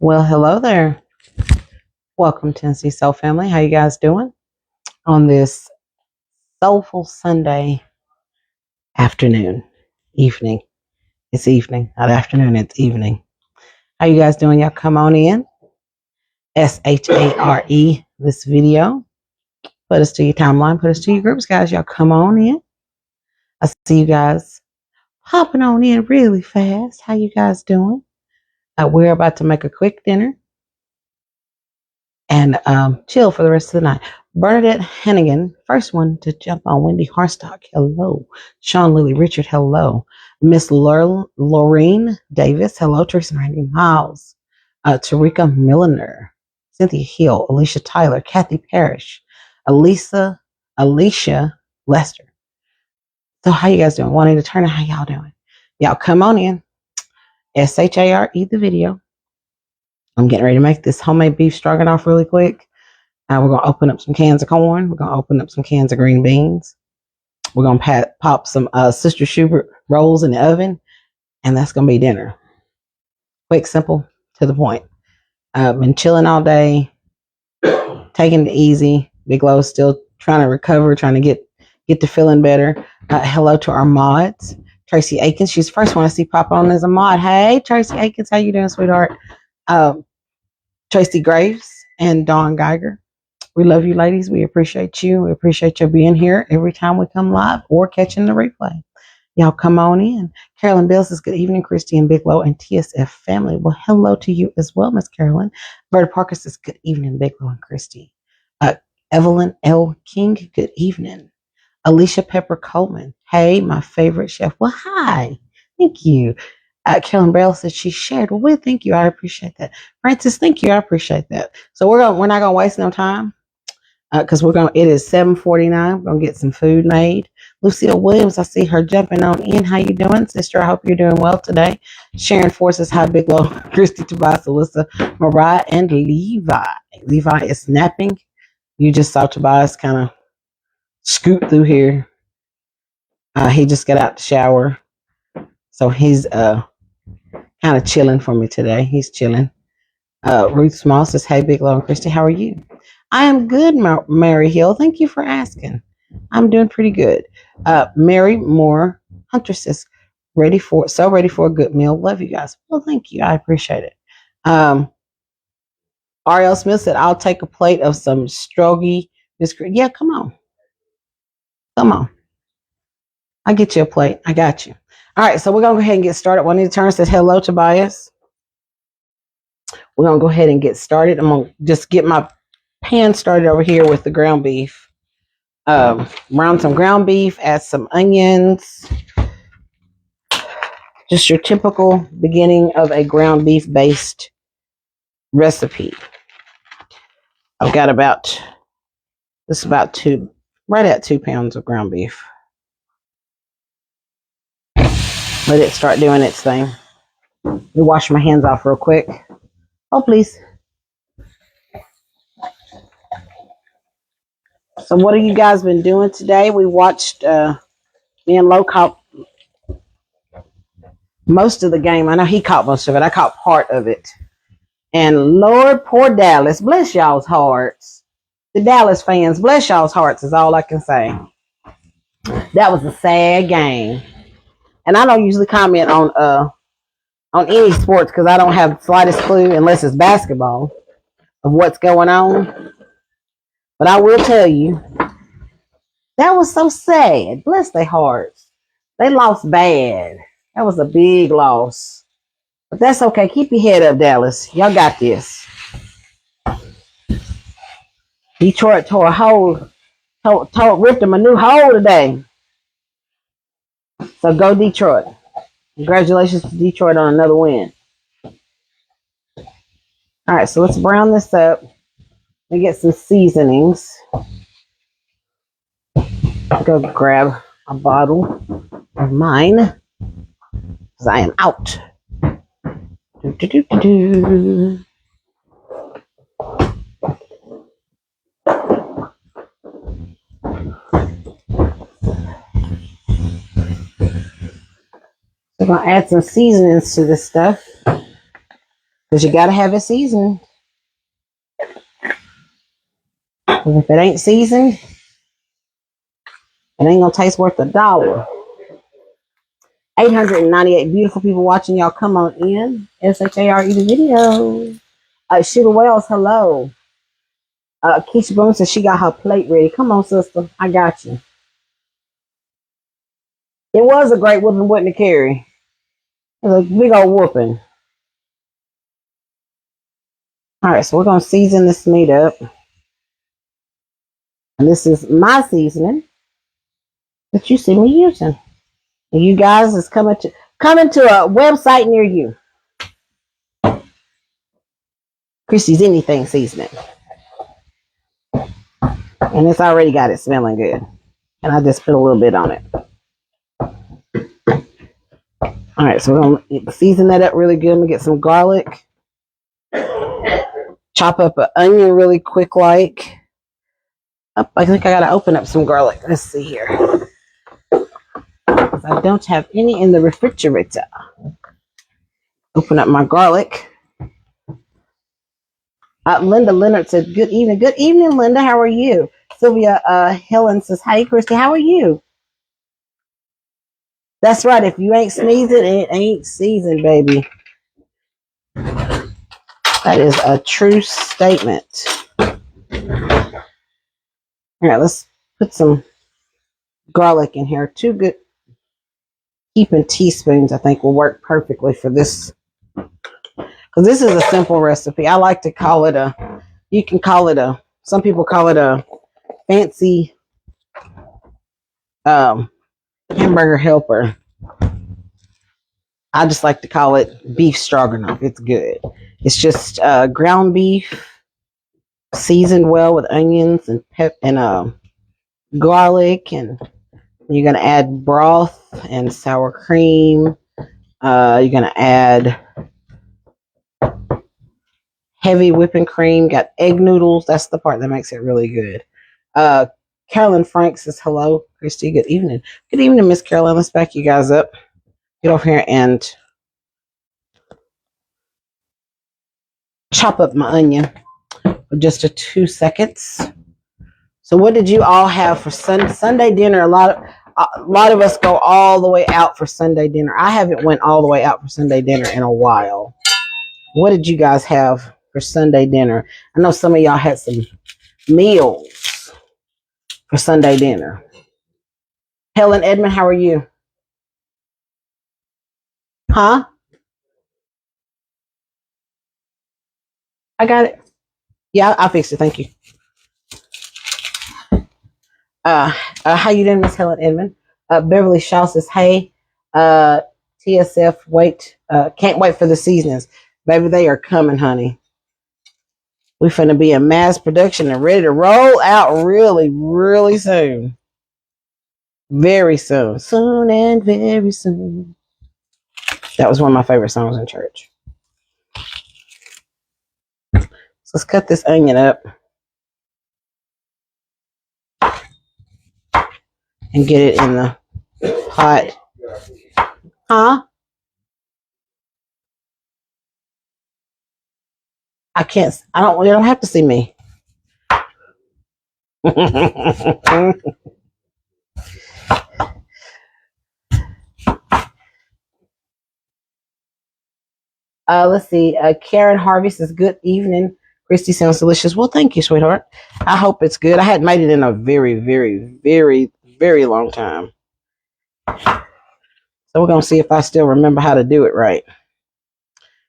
Well, hello there. Welcome, Tennessee Soul Family. How you guys doing on this soulful Sunday afternoon, evening? It's evening, not afternoon. It's evening. How you guys doing? Y'all come on in. SHARE. This video. Put us to your timeline. Put us to your groups, guys. Y'all come on in. I see you guys hopping on in really fast. How you guys doing? We're about to make a quick dinner and chill for the rest of the night. Bernadette Hennigan, first one to jump on. Wendy Harstock, hello. Sean Lily Richard, hello. Miss Lorraine Davis, hello. Teresa Randy Miles, Tarika Milliner, Cynthia Hill, Alicia Tyler, Kathy Parrish, Alicia Lester. So how you guys doing? Wanting to turn, how y'all doing? Y'all come on in. SHARE the video. I'm getting ready to make this homemade beef stroganoff really quick. We're going to open up some cans of corn. We're going to open up some cans of green beans. We're going to pop some Sister Schubert rolls in the oven. And that's going to be dinner. Quick, simple, to the point. Been chilling all day. Taking it easy. Big Lo's still trying to recover, trying to get to feeling better. Hello to our mods. Tracy Aikens. She's the first one I see pop on as a mod. Hey, Tracy Aikens. How you doing, sweetheart? Tracy Graves and Dawn Geiger. We love you, ladies. We appreciate you. We appreciate you being here every time we come live or catching the replay. Y'all come on in. Carolyn Bill says, good evening, Christy and Big Low and TSF family. Well, hello to you as well, Miss Carolyn. Berta Parker says, good evening, Big Low and Christy. Evelyn L. King, good evening. Alicia Pepper Coleman. Hey, my favorite chef. Well, hi. Thank you. Carolyn Bell said she shared. Well, thank you. I appreciate that. Francis, thank you. I appreciate that. So we're not gonna waste no time because it is 7:49. We're gonna get some food made. Lucille Williams, I see her jumping on in. How you doing, sister? I hope you're doing well today. Sharon Forces, hi, Big Low, Christy, Tobias, Alyssa, Mariah, and Levi. Levi is snapping. You just saw Tobias kind of scoot through here. He just got out the shower, so he's kind of chilling for me today. He's chilling. Ruth Small says, hey, Big Low and Christy, how are you? I am good, Mary Hill. Thank you for asking. I'm doing pretty good. Mary Moore Hunter says, ready for a good meal. Love you guys. Well, thank you. I appreciate it. R.L. Smith said, I'll take a plate of some strogi biscuit. Yeah, come on. Come on. I'll get you a plate. I got you. All right, so we're going to go ahead and get started. Juanita Turner says, hello, Tobias. We're going to go ahead and get started. I'm going to just get my pan started over here with the ground beef. Brown some ground beef, add some onions. Just your typical beginning of a ground beef based recipe. I've got right at 2 pounds of ground beef. Let it start doing its thing. Let me wash my hands off real quick. Oh, please. So what have you guys been doing today? We watched me and Lo caught most of the game. I know he caught most of it. I caught part of it. And Lord, poor Dallas. Bless y'all's hearts. The Dallas fans, bless y'all's hearts is all I can say. That was a sad game. And I don't usually comment on any sports because I don't have the slightest clue unless it's basketball of what's going on. But I will tell you, that was so sad. Bless their hearts. They lost bad. That was a big loss. But that's okay. Keep your head up, Dallas. Y'all got this. Detroit tore a hole, ripped them a new hole today. So go Detroit. Congratulations to Detroit on another win. All right, so let's brown this up and get some seasonings. Go grab a bottle of mine because I am out. We're going to add some seasonings to this stuff because Because you got to have it seasoned. If it ain't seasoned, it ain't going to taste worth $1. 898 beautiful people watching. Y'all come on in. SHARE the video. Sheila Wells, hello. Keisha Boone says she got her plate ready. Come on, sister. I got you. It was a great whooping, wasn't it, Carrie? It was a big old whooping. All right, so we're going to season this meat up. And this is my seasoning that you see me using. And you guys is coming to a website near you. Christy's Anything Seasoning. And it's already got it smelling good. And I just put a little bit on it. All right, so we're going to season that up really good. I'm going to get some garlic. Chop up an onion really quick like. Oh, I think I got to open up some garlic. Let's see here. I don't have any in the refrigerator. Open up my garlic. Linda Leonard said, good evening. Good evening, Linda. How are you? Sylvia Helen says, hey, Christy, how are you? That's right. If you ain't sneezing, it ain't seasoned, baby. That is a true statement. All right, let's put some garlic in here. 2 good heaping teaspoons, I think, will work perfectly for this. Because this is a simple recipe. I like to call it some people call it a fancy hamburger helper. I just like to call it beef stroganoff. It's good. It's just ground beef seasoned well with onions and garlic, and you're gonna add broth and sour cream. You're gonna add heavy whipping cream. Got egg noodles. That's the part that makes it really good. Carolyn Frank says hello, Christy. Good evening. Good evening, Miss Carolyn. Let's back you guys up. Get over here and chop up my onion for just 2 seconds. So what did you all have for Sunday dinner? A lot of us go all the way out for Sunday dinner. I haven't went all the way out for Sunday dinner in a while. What did you guys have for Sunday dinner? I know some of y'all had some meals for Sunday dinner. Helen Edmond, how are you? Huh? I got it. Yeah, I fixed it. Thank you. How you doing, Miss Helen Edmond? Beverly Shaw says, hey, TSF, can't wait for the seasonings. Baby, they are coming, honey. We finna be in mass production and ready to roll out really, really soon. Very soon. Soon and very soon. That was one of my favorite songs in church. So let's cut this onion up and get it in the pot. Huh? You don't have to see me. Let's see. Karen Harvey says, good evening. Christy sounds delicious. Well, thank you, sweetheart. I hope it's good. I hadn't made it in a very, very, very, very long time. So we're going to see if I still remember how to do it right.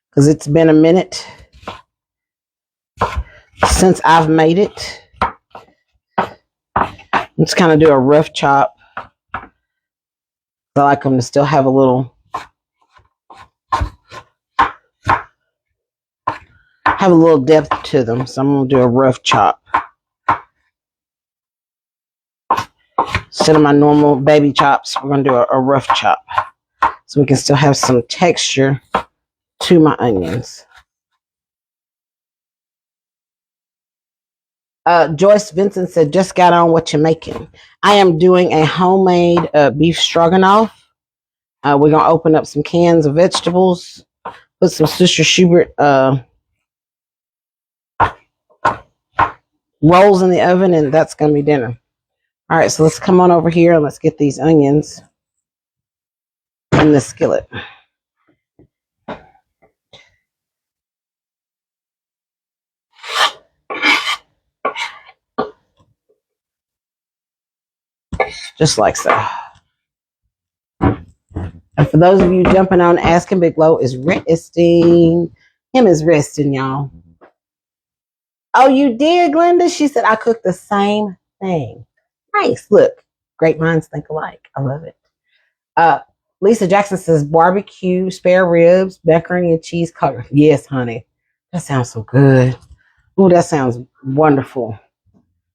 Because it's been a minute since I've made it. Let's kind of do a rough chop. I like them to still have a little depth to them. So I'm going to do a rough chop. Instead of my normal baby chops, we're going to do a rough chop. So we can still have some texture to my onions. Joyce Vincent said, just got on what you're making. I am doing a homemade beef stroganoff. We're going to open up some cans of vegetables. Put some Sister Schubert rolls in the oven, and that's going to be dinner. All right, so let's come on over here and let's get these onions in the skillet. Just like so. And for those of you jumping on, Asking Big Low is resting. Him is resting, y'all. Oh, you did, Glenda? She said, I cooked the same thing. Nice. Look, great minds think alike. I love it. Lisa Jackson says barbecue, spare ribs, macaroni and cheese covered. Yes, honey. That sounds so good. Oh, that sounds wonderful.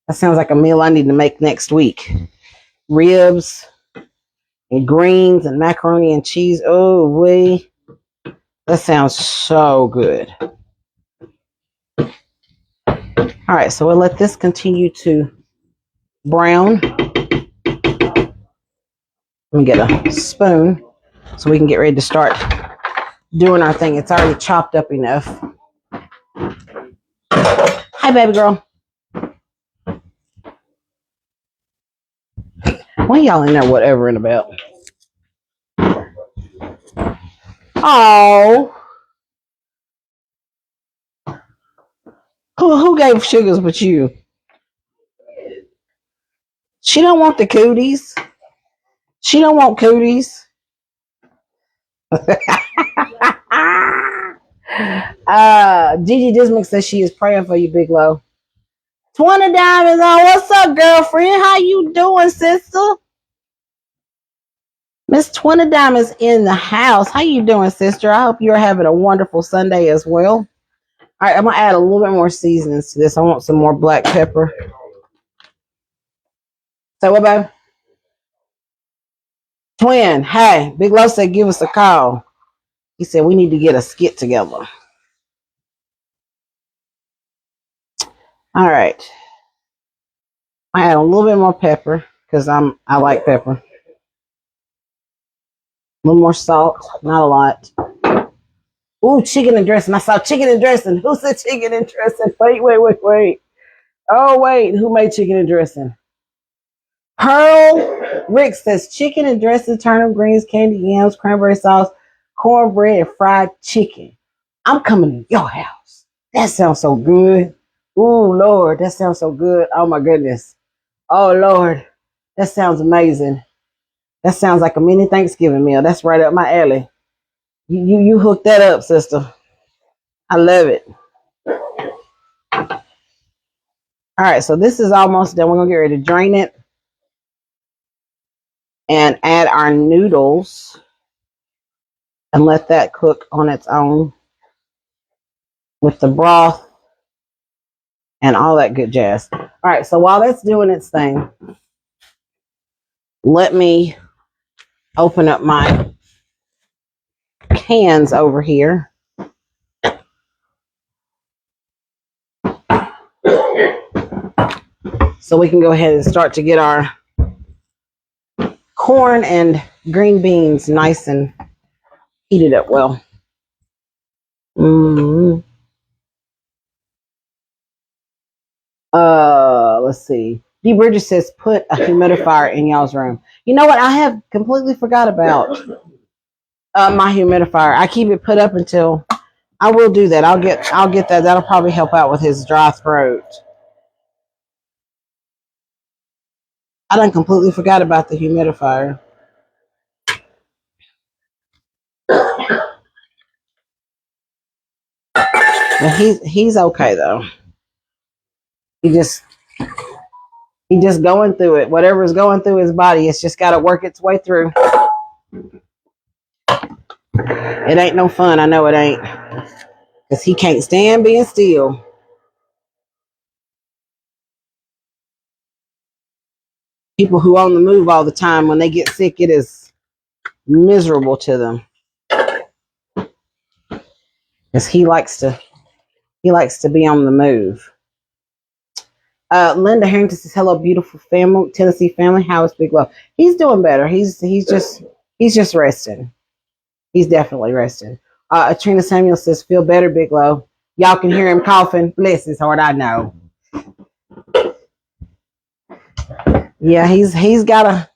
That sounds like a meal I need to make next week. Ribs and greens and macaroni and cheese. Oh, that sounds so good. All right, so we'll let this continue to brown. Let me get a spoon so we can get ready to start doing our thing. It's already chopped up enough. Hi, baby girl. Why y'all in there whatever and about? Oh. Who gave sugars but you? She don't want the cooties. She don't want cooties. Gigi Dismick says she is praying for you, Big Low. 20 diamonds on. What's up, girlfriend? How you doing, sister? Miss 20 diamonds in the house. How you doing, sister? I hope you're having a wonderful Sunday as well. All right, I'm going to add a little bit more seasonings to this. I want some more black pepper. So what, babe? Twin, hey, Big Low said give us a call. He said we need to get a skit together. All right. I add a little bit more pepper because I like pepper. A little more salt, not a lot. Ooh, chicken and dressing. I saw chicken and dressing. Who said chicken and dressing? Wait. Oh, wait. Who made chicken and dressing? Pearl Rick says chicken and dressing, turnip greens, candied yams, cranberry sauce, cornbread, and fried chicken. I'm coming to your house. That sounds so good. Ooh, Lord, that sounds so good. Oh, my goodness. Oh, Lord, that sounds amazing. That sounds like a mini Thanksgiving meal. That's right up my alley. You hooked that up, sister. I love it. All right, so this is almost done. We're going to get ready to drain it and add our noodles and let that cook on its own with the broth and all that good jazz. All right, so while that's doing its thing, let me open up my cans over here. So we can go ahead and start to get our corn and green beans nice and heated up well. Let's see. D. Bridges says put a humidifier in y'all's room. You know what? I have completely forgot about my humidifier. I keep it put up until I will do that. I'll get that. That'll probably help out with his dry throat. I done completely forgot about the humidifier. But he's okay though. He just going through it. Whatever's going through his body, it's just got to work its way through. It ain't no fun. I know it ain't. Because he can't stand being still. People who on the move all the time, when they get sick, it is miserable to them. Because he likes to be on the move. Linda Harrington says, hello, beautiful family, Tennessee family. How is Big Love? He's doing better. He's just resting. He's definitely resting. Trina Samuel says, feel better, Big Low. Y'all can hear him coughing. Bless his heart, I know. Yeah, he's got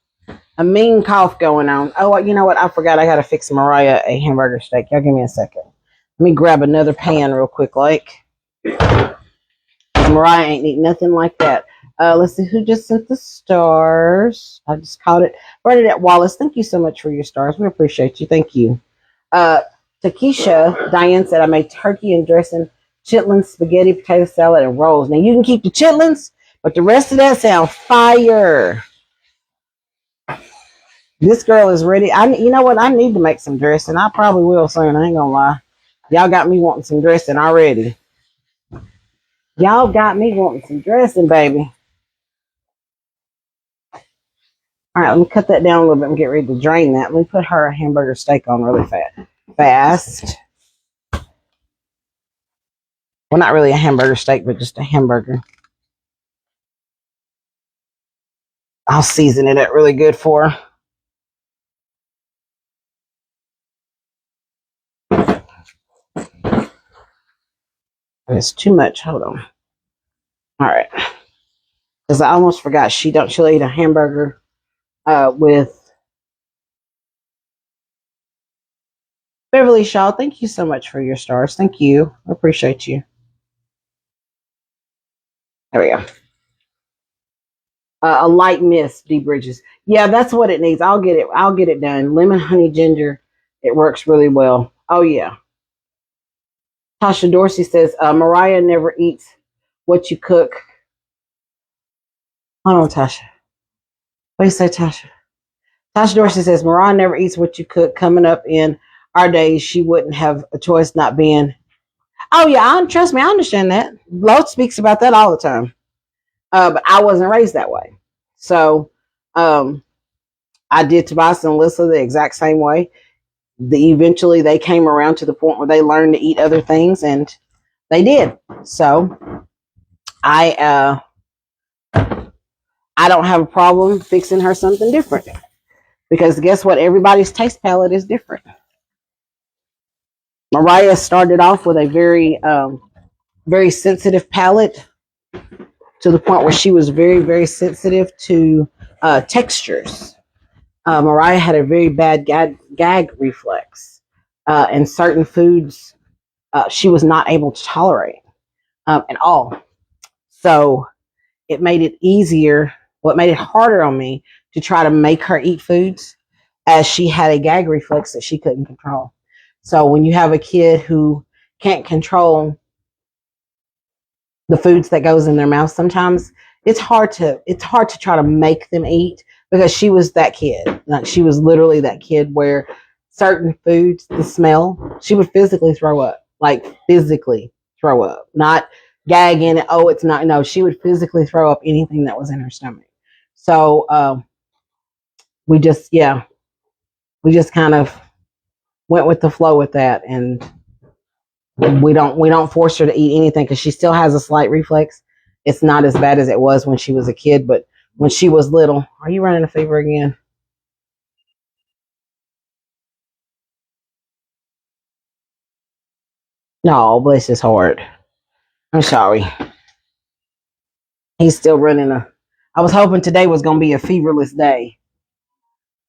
a mean cough going on. Oh, you know what? I forgot I got to fix Mariah a hamburger steak. Y'all give me a second. Let me grab another pan real quick, like. Mariah ain't eating nothing like that. Let's see who just sent the stars. I just caught it. Bernadette Wallace, thank you so much for your stars. We appreciate you. Thank you. Takesha, Diane said, I made turkey and dressing, chitlins, spaghetti, potato salad, and rolls. Now, you can keep the chitlins, but the rest of that sounds fire. This girl is ready. You know what? I need to make some dressing. I probably will soon. I ain't gonna lie. Y'all got me wanting some dressing already. Y'all got me wanting some dressing, baby. All right, let me cut that down a little bit and get ready to drain that. Let me put her a hamburger steak on really fast. Well, not really a hamburger steak, but just a hamburger. I'll season it up really good for her. It's too much. Hold on. All right. Because I almost forgot she'll eat a hamburger with Beverly Shaw. Thank you so much for your stars. Thank you. I appreciate you. There we go. A light mist, D Bridges. Yeah, that's what it needs. I'll get it done. Lemon, honey, ginger. It works really well. Oh yeah. Tasha Dorsey says, Mariah never eats what you cook. Hold on, Tasha. What do you say, Tasha? Tasha Dorsey says, Mariah never eats what you cook. Coming up in our days, she wouldn't have a choice not being. Oh, yeah, trust me, I understand that. Lowe speaks about that all the time. But I wasn't raised that way. So I did Tobias and Alyssa the exact same way. Eventually, they came around to the point where they learned to eat other things, and they did. So I don't have a problem fixing her something different, because guess what? Everybody's taste palette is different. Mariah started off with a very sensitive palate, to the point where she was very, very sensitive to textures. Mariah had a very bad gag reflex, and certain foods she was not able to tolerate at all. So it made it easier. Well, it made it harder on me to try to make her eat foods, as she had a gag reflex that she couldn't control. So when you have a kid who can't control the foods that goes in their mouth, sometimes it's hard to try to make them eat, because she was that kid. Like, she was literally that kid where certain foods, the smell, she would physically throw up. Like, physically throw up. Not gag in it. Oh, it's not. No, she would physically throw up anything that was in her stomach. So we just kind of went with the flow with that, and we don't force her to eat anything, because she still has a slight reflex. It's not as bad as it was when she was a kid, but when she was little. Are you running a fever again? No, bless his heart. I'm sorry. He's still running I was hoping today was going to be a feverless day.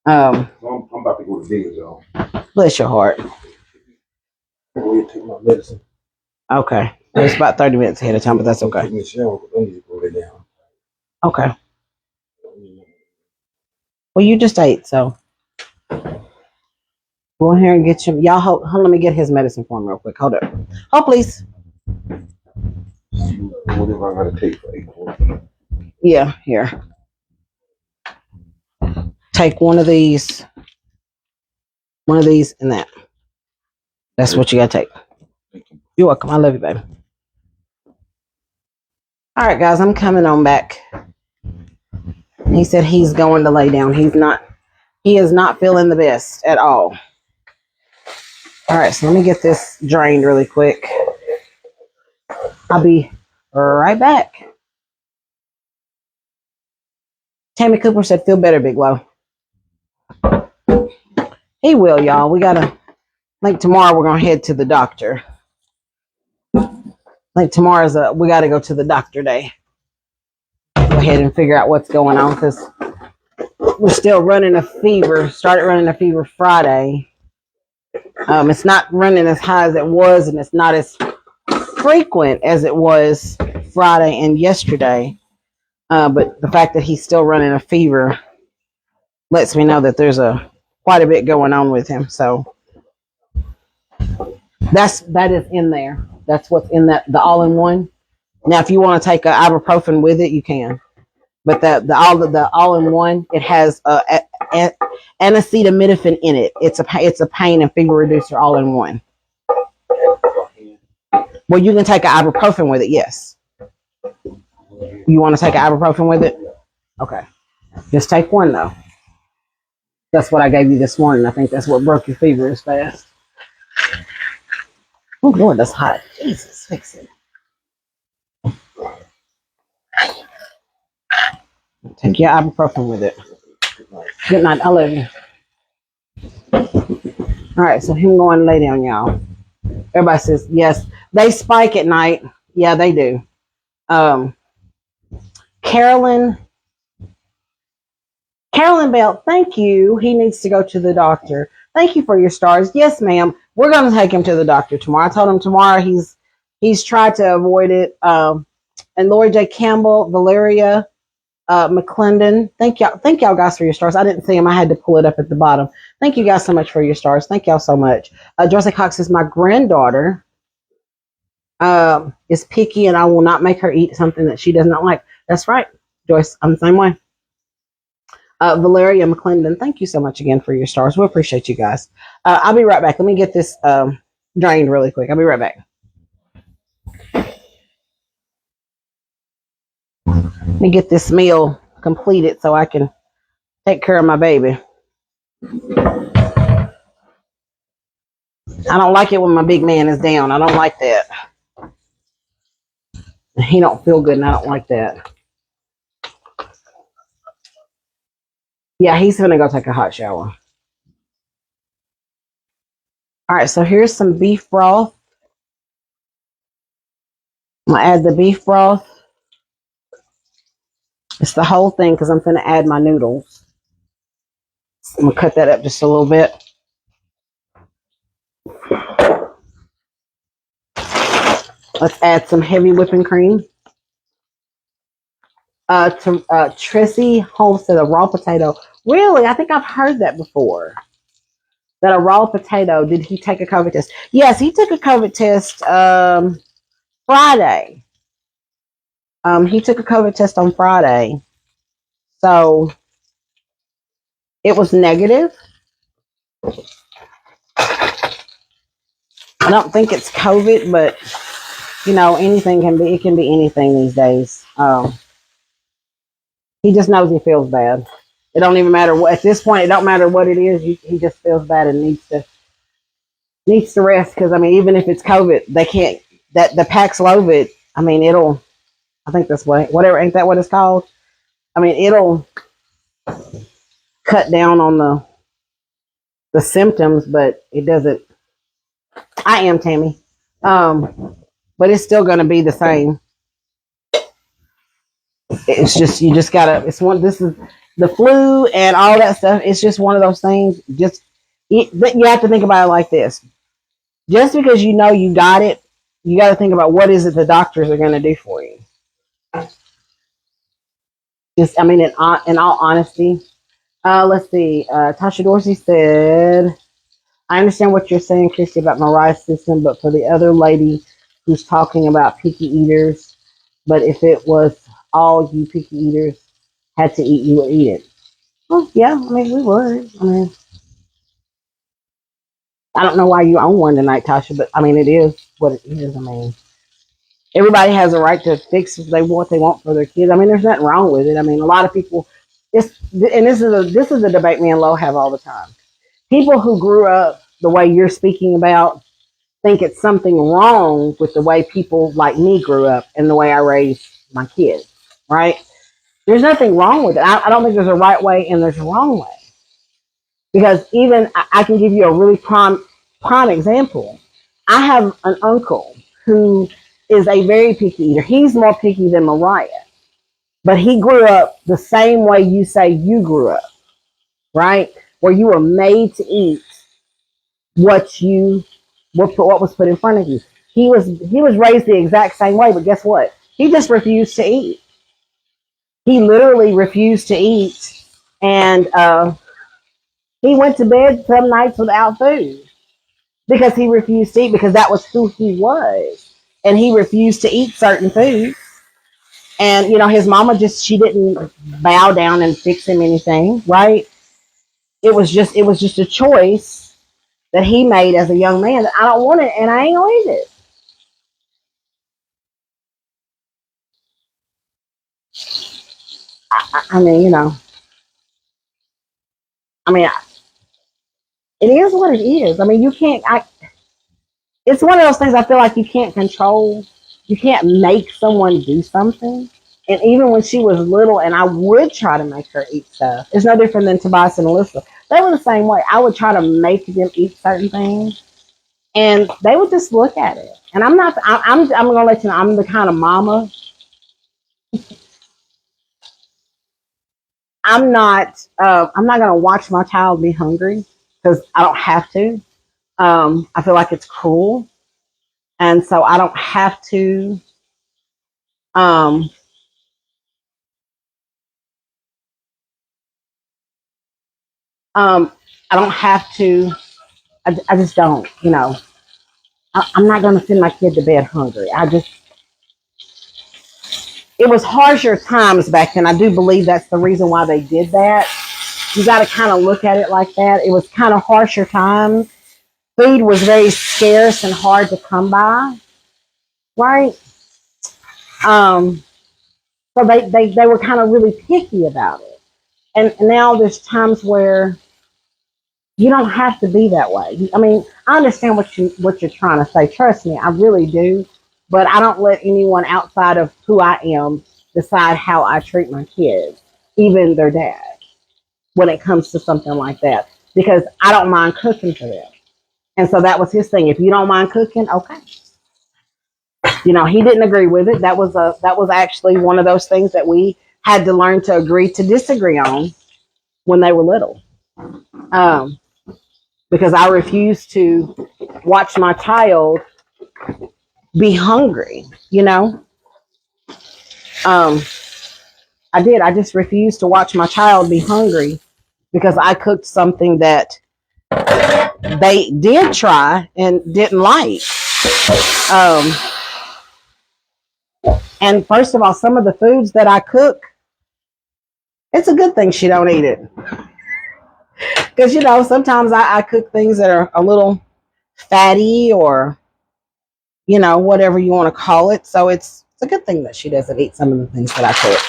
I'm about to go to bed, y'all. Bless your heart. I'm going to take my medicine. Okay. It's about 30 minutes ahead of time, but that's okay. Okay. Well, you just ate, so go in here and get you. Y'all, hold, let me get his medicine for him real quick. Hold up. Hold, please. Whatever I gotta take for 8. Yeah, here. Take one of these, and that. That's what you gotta take. You're welcome. I love you, baby. All right, guys, I'm coming on back. He said he's going to lay down. He is not feeling the best at all. All right, so let me get this drained really quick. I'll be right back. Tammy Cooper said, feel better, Big Low. He will, y'all. We gotta Like tomorrow, we're gonna head to the doctor. Like tomorrow's we got to go to the doctor day. Go ahead and figure out what's going on because we're still running a fever. Started running a fever Friday. It's not running as high as it was, and it's not as frequent as it was Friday and yesterday. But the fact that he's still running a fever lets me know that there's quite a bit going on with him. So that is in there. That's what's in the all-in-one. Now, if you want to take ibuprofen with it, you can. But the all-in-one, it has an acetaminophen in it. It's a pain and fever reducer all-in-one. Well, you can take an ibuprofen with it. Yes. You want to take an ibuprofen with it? Okay. Just take one though. That's what I gave you this morning. I think that's what broke your fever as fast. Oh Lord, that's hot. Jesus, fix it. Take your ibuprofen with it. Good night. I love you. All right, so him going to lay down, y'all. Everybody says yes. They spike at night. Yeah, they do. Carolyn Bell, thank you. He needs to go to the doctor. Thank you for your stars. Yes, ma'am. We're going to take him to the doctor tomorrow. I told him tomorrow he's tried to avoid it. And Lori J. Campbell, Valeria McClendon, thank y'all guys for your stars. I didn't see them. I had to pull it up at the bottom. Thank you guys so much for your stars. Thank y'all so much. Joyce Cox is my granddaughter. Is picky, and I will not make her eat something that she does not like. That's right, Joyce. I'm the same way. Valeria McClendon, thank you so much again for your stars. We appreciate you guys. I'll be right back. Let me get this drained really quick. I'll be right back. Let me get this meal completed so I can take care of my baby. I don't like it when my big man is down. I don't like that. He don't feel good, and I don't like that. Yeah, he's gonna go take a hot shower. All right, so here's some beef broth. I'm gonna add the beef broth. It's the whole thing because I'm gonna add my noodles. I'm gonna cut that up just a little bit. Let's add some heavy whipping cream. Trissy Holmes said a raw potato. Really? I think I've heard that before. That a raw potato. Did he take a COVID test? Yes, he took a COVID test Friday. He took a COVID test on Friday. So it was negative. I don't think it's COVID, but anything can be. It can be anything these days. He just knows he feels bad. It don't even matter what. At this point, it don't matter what it is. He just feels bad and needs to rest. Because even if it's COVID, they can't. That the Paxlovid. It'll. I think that's whatever. Ain't that what it's called? It'll cut down on the symptoms, but it doesn't. I am Tammy, but it's still going to be the same. It's just you just gotta. It's one. This is the flu and all that stuff. It's just one of those things. You have to think about it like this. Just because you know you got it, you got to think about what is it the doctors are going to do for you. Just, in all honesty, let's see. Tasha Dorsey said, "I understand what you're saying, Christy, about Mariah's system, but for the other lady who's talking about picky eaters, but if it was all you picky eaters had to eat, you would eat it." Well, yeah, we would. I don't know why you own one tonight, Tasha, but it is what it is. Everybody has a right to fix what they want for their kids. There's nothing wrong with it. A lot of people, this is a debate me and Lo have all the time. People who grew up the way you're speaking about think it's something wrong with the way people like me grew up and the way I raised my kids, right? There's nothing wrong with it. I don't think there's a right way and there's a wrong way. Because even I can give you a really prime prime example. I have an uncle who is a very picky eater. He's more picky than Mariah, but he grew up the same way you say you grew up, right? Where you were made to eat what you what was put in front of you. He was raised the exact same way, but guess what? He just refused to eat. He literally refused to eat, and he went to bed some nights without food because he refused to eat because that was who he was, and he refused to eat certain foods. And his mama she didn't bow down and fix him anything, right? It was just a choice that he made as a young man that I don't want it and I ain't gonna eat it. I mean, I mean, it is what it is. I mean, you can't. It's one of those things I feel like you can't control. You can't make someone do something. And even when she was little, and I would try to make her eat stuff, it's no different than Tobias and Alyssa. They were the same way. I would try to make them eat certain things, and they would just look at it. And I'm not. I'm gonna let you know. I'm the kind of mama. I'm not gonna watch my child be hungry because I don't have to. I feel like it's cruel, and so I don't have to. Um, I don't have to. I just don't. I'm not gonna send my kid to bed hungry. It was harsher times back then. I do believe that's the reason why they did that. You got to kind of look at it like that. It was kind of harsher times. Food was very scarce and hard to come by, right? Um, so they were kind of really picky about it. And now there's times where you don't have to be that way. I mean, I understand what you're trying to say. Trust me, I really do. But I don't let anyone outside of who I am decide how I treat my kids, even their dad, when it comes to something like that. Because I don't mind cooking for them. And so that was his thing. If you don't mind cooking, okay. He didn't agree with it. That was actually one of those things that we had to learn to agree to disagree on when they were little. Um, because I refused to watch my child be hungry, Um, I did. I just refused to watch my child be hungry because I cooked something that they did try and didn't like. Um, and first of all, some of the foods that I cook, it's a good thing she don't eat it. Because, sometimes I cook things that are a little fatty or, whatever you want to call it. So it's a good thing that she doesn't eat some of the things that I cook.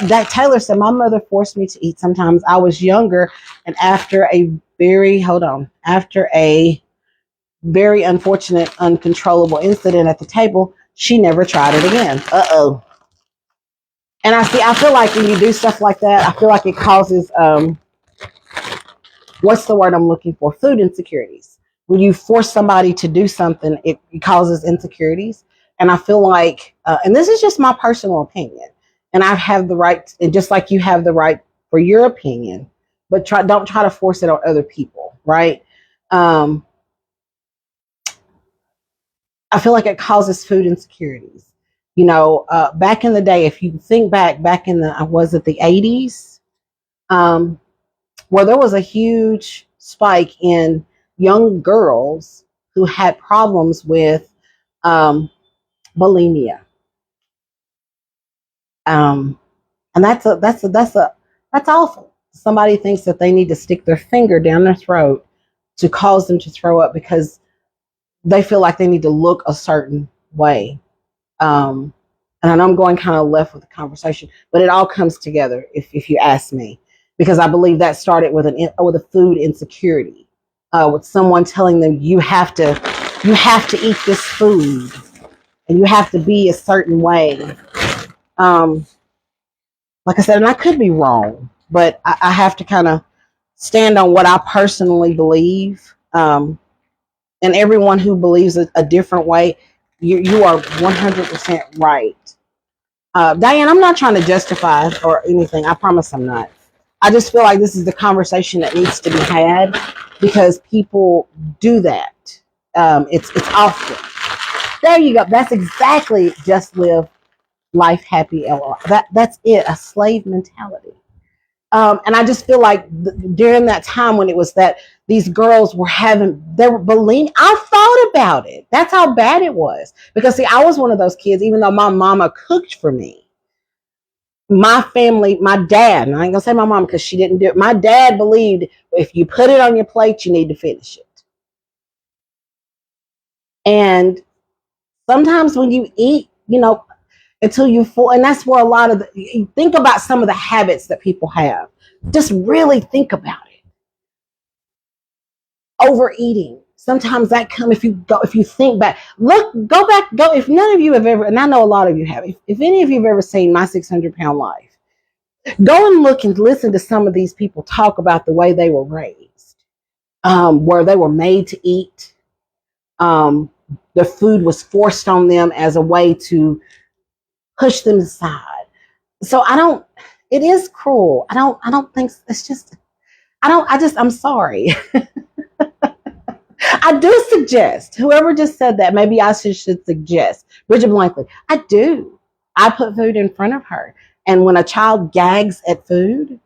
That Taylor said, my mother forced me to eat sometimes. I was younger, and after a very unfortunate, uncontrollable incident at the table, she never tried it again. Uh-oh. And I feel like when you do stuff like that, I feel like it causes, what's the word I'm looking for? Food insecurities. When you force somebody to do something, it causes insecurities. And I feel like, and this is just my personal opinion, and I have the right, and just like you have the right for your opinion, but don't try to force it on other people, right? Um, I feel like it causes food insecurities. Back in the day, if you think back in was it the 80s, where there was a huge spike in young girls who had problems with um, bulimia. Um, and that's awful. Somebody thinks that they need to stick their finger down their throat to cause them to throw up because they feel like they need to look a certain way. Um, and I know I'm going kind of left with the conversation, but it all comes together if you ask me, because I believe that started with a food insecurity, with someone telling them you have to eat this food and you have to be a certain way. Um, like I said, and I could be wrong, but I have to kind of stand on what I personally believe. And everyone who believes a different way, you are 100% right. Diane, I'm not trying to justify or anything. I promise I'm not. I just feel like this is the conversation that needs to be had because people do that. It's often. There you go. That's exactly just live life happy. LR. That's it. A slave mentality. And I just feel like during that time when it was that these girls were they were bulimic. I thought about it. That's how bad it was. Because see, I was one of those kids, even though my mama cooked for me. My family, my dad, and I ain't gonna say my mom because she didn't do it. My dad believed if you put it on your plate, you need to finish it. And sometimes when you eat, until you full, and that's where a lot of you think about some of the habits that people have. Just really think about it. Overeating. Sometimes that come if you think back, go. If none of you have ever, and I know a lot of you have, if any of you have ever seen My 600-Pound Life, go and look and listen to some of these people talk about the way they were raised, where they were made to eat. The food was forced on them as a way to push them aside. So it is cruel. I don't think it's just, I'm sorry. I do suggest, whoever just said that, maybe I should suggest, Bridget Blankley, I do. I put food in front of her. And when a child gags at food,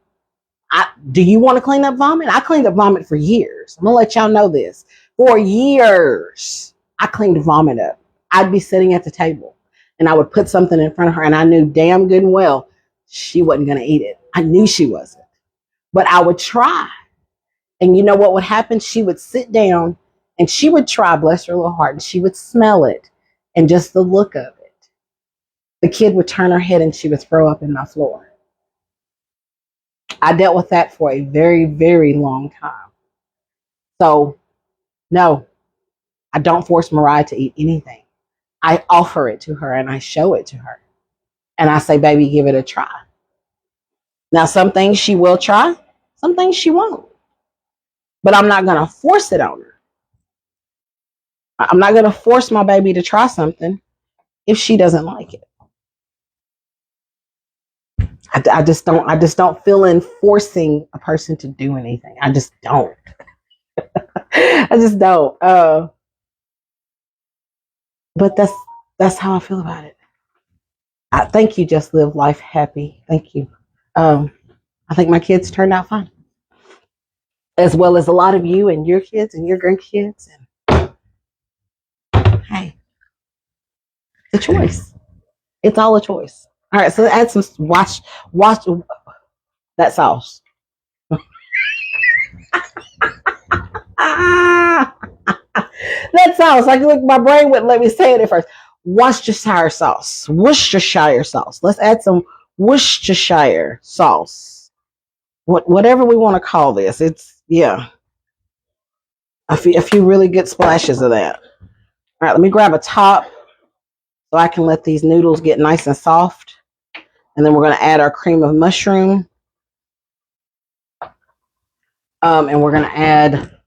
do you want to clean up vomit? I cleaned up vomit for years. I'm going to let y'all know this. For years, I cleaned vomit up. I'd be sitting at the table and I would put something in front of her and I knew damn good and well she wasn't going to eat it. I knew she wasn't. But I would try. And you know what would happen? She would sit down and she would try, bless her little heart, and she would smell it. And just the look of it, the kid would turn her head and she would throw up in my floor. I dealt with that for a very, very long time. So, no, I don't force Mariah to eat anything. I offer it to her and I show it to her. And I say, baby, give it a try. Now, some things she will try, some things she won't. But I'm not going to force it on her. I'm not going to force my baby to try something if she doesn't like it. I just don't feel in forcing a person to do anything. I just don't. I just don't. But that's how I feel about it. Thank you. Just live life happy. Thank you. I think my kids turned out fine, as well as a lot of you and your kids and your grandkids. And hey, it's a choice. It's all a choice. All right, so add some watch that sauce. That sauce. Like, look, my brain wouldn't let me say it at first. Worcestershire sauce. Worcestershire sauce. Let's add some Worcestershire sauce. Whatever we want to call this. It's, yeah. A few really good splashes of that. All right, let me grab a top so I can let these noodles get nice and soft. And then we're going to add our cream of mushroom. And we're going to add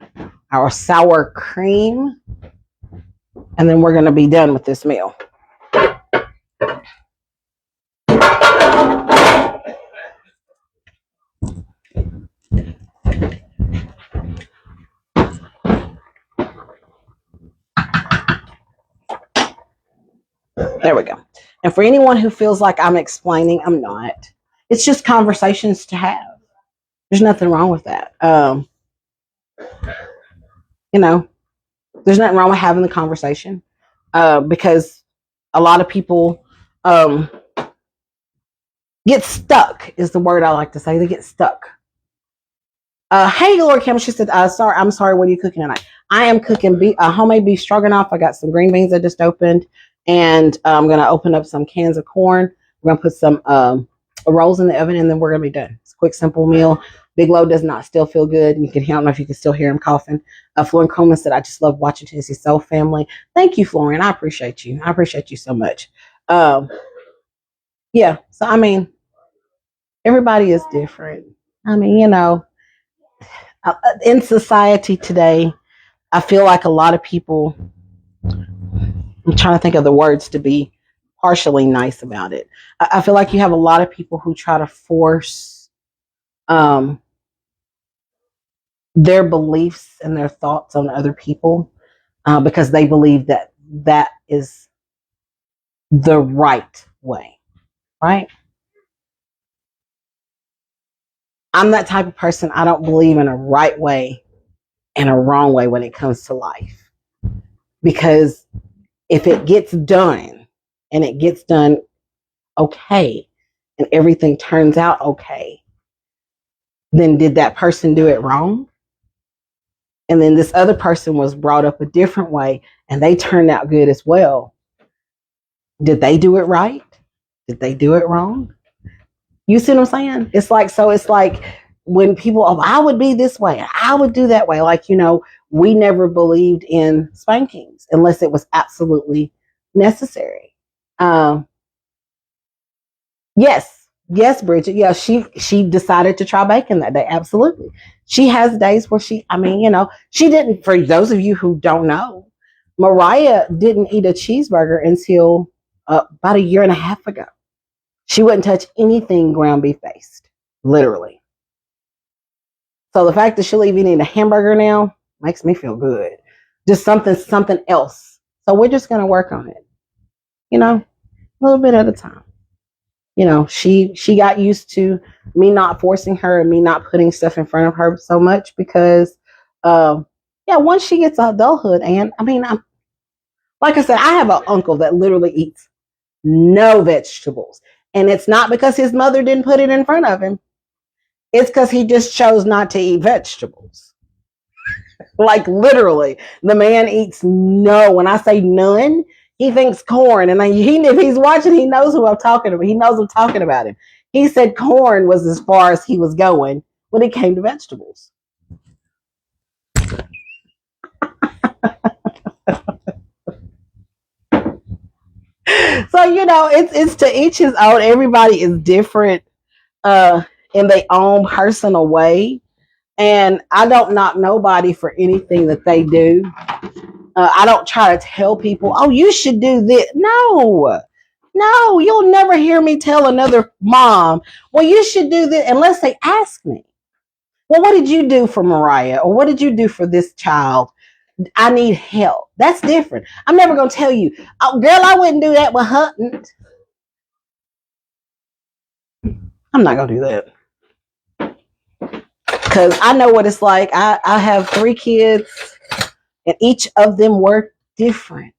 our sour cream. And then we're going to be done with this meal. There we go. And for anyone who feels like I'm explaining, I'm not. It's just conversations to have. There's nothing wrong with that. There's nothing wrong with having the conversation because a lot of people get stuck is the word I like to say. They get stuck. Hey, Lord Kim, she said, I'm sorry, what are you cooking tonight? I am cooking homemade beef stroganoff. I got some green beans I just opened, and I'm going to open up some cans of corn. We're going to put some rolls in the oven, and then we're going to be done. It's a quick, simple meal. Big Low does not still feel good. I don't know if you can still hear him coughing. Florian Coleman said, I just love watching Tennessee Soul Family. Thank you, Florian. I appreciate you. I appreciate you so much. Yeah, so, I mean, everybody is different. I mean, in society today, I feel like a lot of people, I'm trying to think of the words to be partially nice about it. I feel like you have a lot of people who try to force um, their beliefs and their thoughts on other people because they believe that that is the right way, right? I'm that type of person. I don't believe in a right way and a wrong way when it comes to life. Because if it gets done and it gets done okay and everything turns out okay, then did that person do it wrong? And then this other person was brought up a different way and they turned out good as well. Did they do it right? Did they do it wrong? You see what I'm saying? It's like when people, oh, I would be this way, I would do that way. Like, we never believed in spankings unless it was absolutely necessary. Yes, Bridget. Yeah, she decided to try bacon that day. Absolutely. She has days where she didn't, for those of you who don't know, Mariah didn't eat a cheeseburger until about a year and a half ago. She wouldn't touch anything ground beef based, literally. So the fact that she'll even eat a hamburger now makes me feel good. Just something else. So we're just gonna work on it, a little bit at a time. She got used to me not forcing her and me not putting stuff in front of her so much because, once she gets adulthood, and I'm like I said, I have an uncle that literally eats no vegetables, and it's not because his mother didn't put it in front of him. It's because he just chose not to eat vegetables. Like literally, the man eats no. When I say none, he thinks corn. And if he's watching, he knows who I'm talking about. He knows I'm talking about him. He said corn was as far as he was going when it came to vegetables. So, it's to each his own. Everybody is different in their own personal way. And I don't knock nobody for anything that they do. I don't try to tell people, oh, you should do this. No, you'll never hear me tell another mom, well, you should do this unless they ask me. Well, what did you do for Mariah? Or what did you do for this child? I need help. That's different. I'm never going to tell you, oh, girl, I wouldn't do that with Hutton. I'm not going to do that. Because I know what it's like. I have 3 kids, and each of them were different,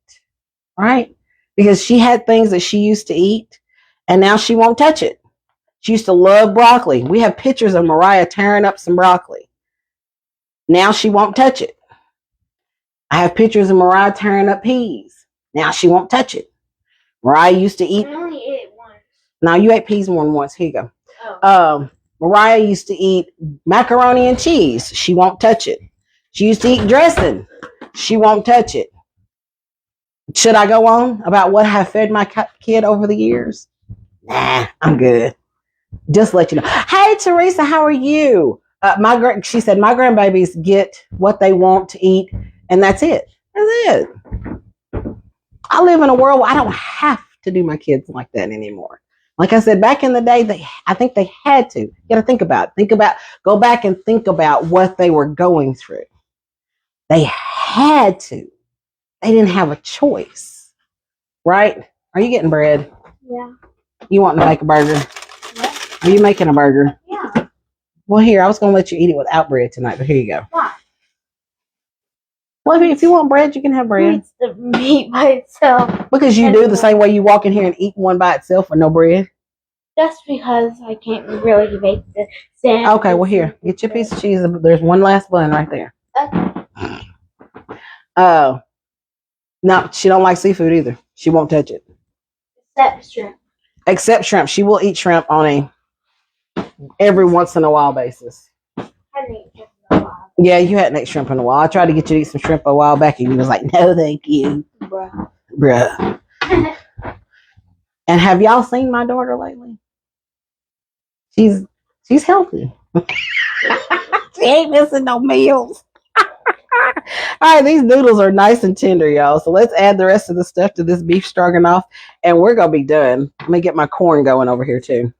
right? Because she had things that she used to eat, and now she won't touch it. She used to love broccoli. We have pictures of Mariah tearing up some broccoli. Now she won't touch it. I have pictures of Mariah tearing up peas. Now she won't touch it. Mariah used to eat. I only ate it once. Now you ate peas more than once. Here you go. Oh. Mariah used to eat macaroni and cheese. She won't touch it. She used to eat dressing. She won't touch it. Should I go on about what I have fed my kid over the years? Nah, I'm good. Just let you know. Hey, Teresa, how are you? She said my grandbabies get what they want to eat, and that's it. That's it. I live in a world where I don't have to do my kids like that anymore. Like I said, back in the day, I think they had to. You got to think about it. Go back and think about what they were going through. They had to. They didn't have a choice, right? Are you getting bread? Yeah. You want to make a burger? What? Are you making a burger? Yeah. Well, here, I was going to let you eat it without bread tonight, but here you go. Why? Well, if you want bread, you can have bread. It's the meat by itself. Because you do the same way you walk in here and eat one by itself with no bread. That's because I can't really make the sandwich. Okay, well, here, get your piece of cheese. There's one last bun right there. Okay. No, she don't like seafood either. She won't touch it. Except shrimp. Except shrimp. She will eat shrimp on a every once in a while basis. I didn't eat shrimp in a while. Yeah, you hadn't ate shrimp in a while. I tried to get you to eat some shrimp a while back, and you was like, no, thank you. Bruh. And have y'all seen my daughter lately? She's healthy. She ain't missing no meals. All right, these noodles are nice and tender, y'all. So let's add the rest of the stuff to this beef stroganoff, and we're gonna be done. Let me get my corn going over here too.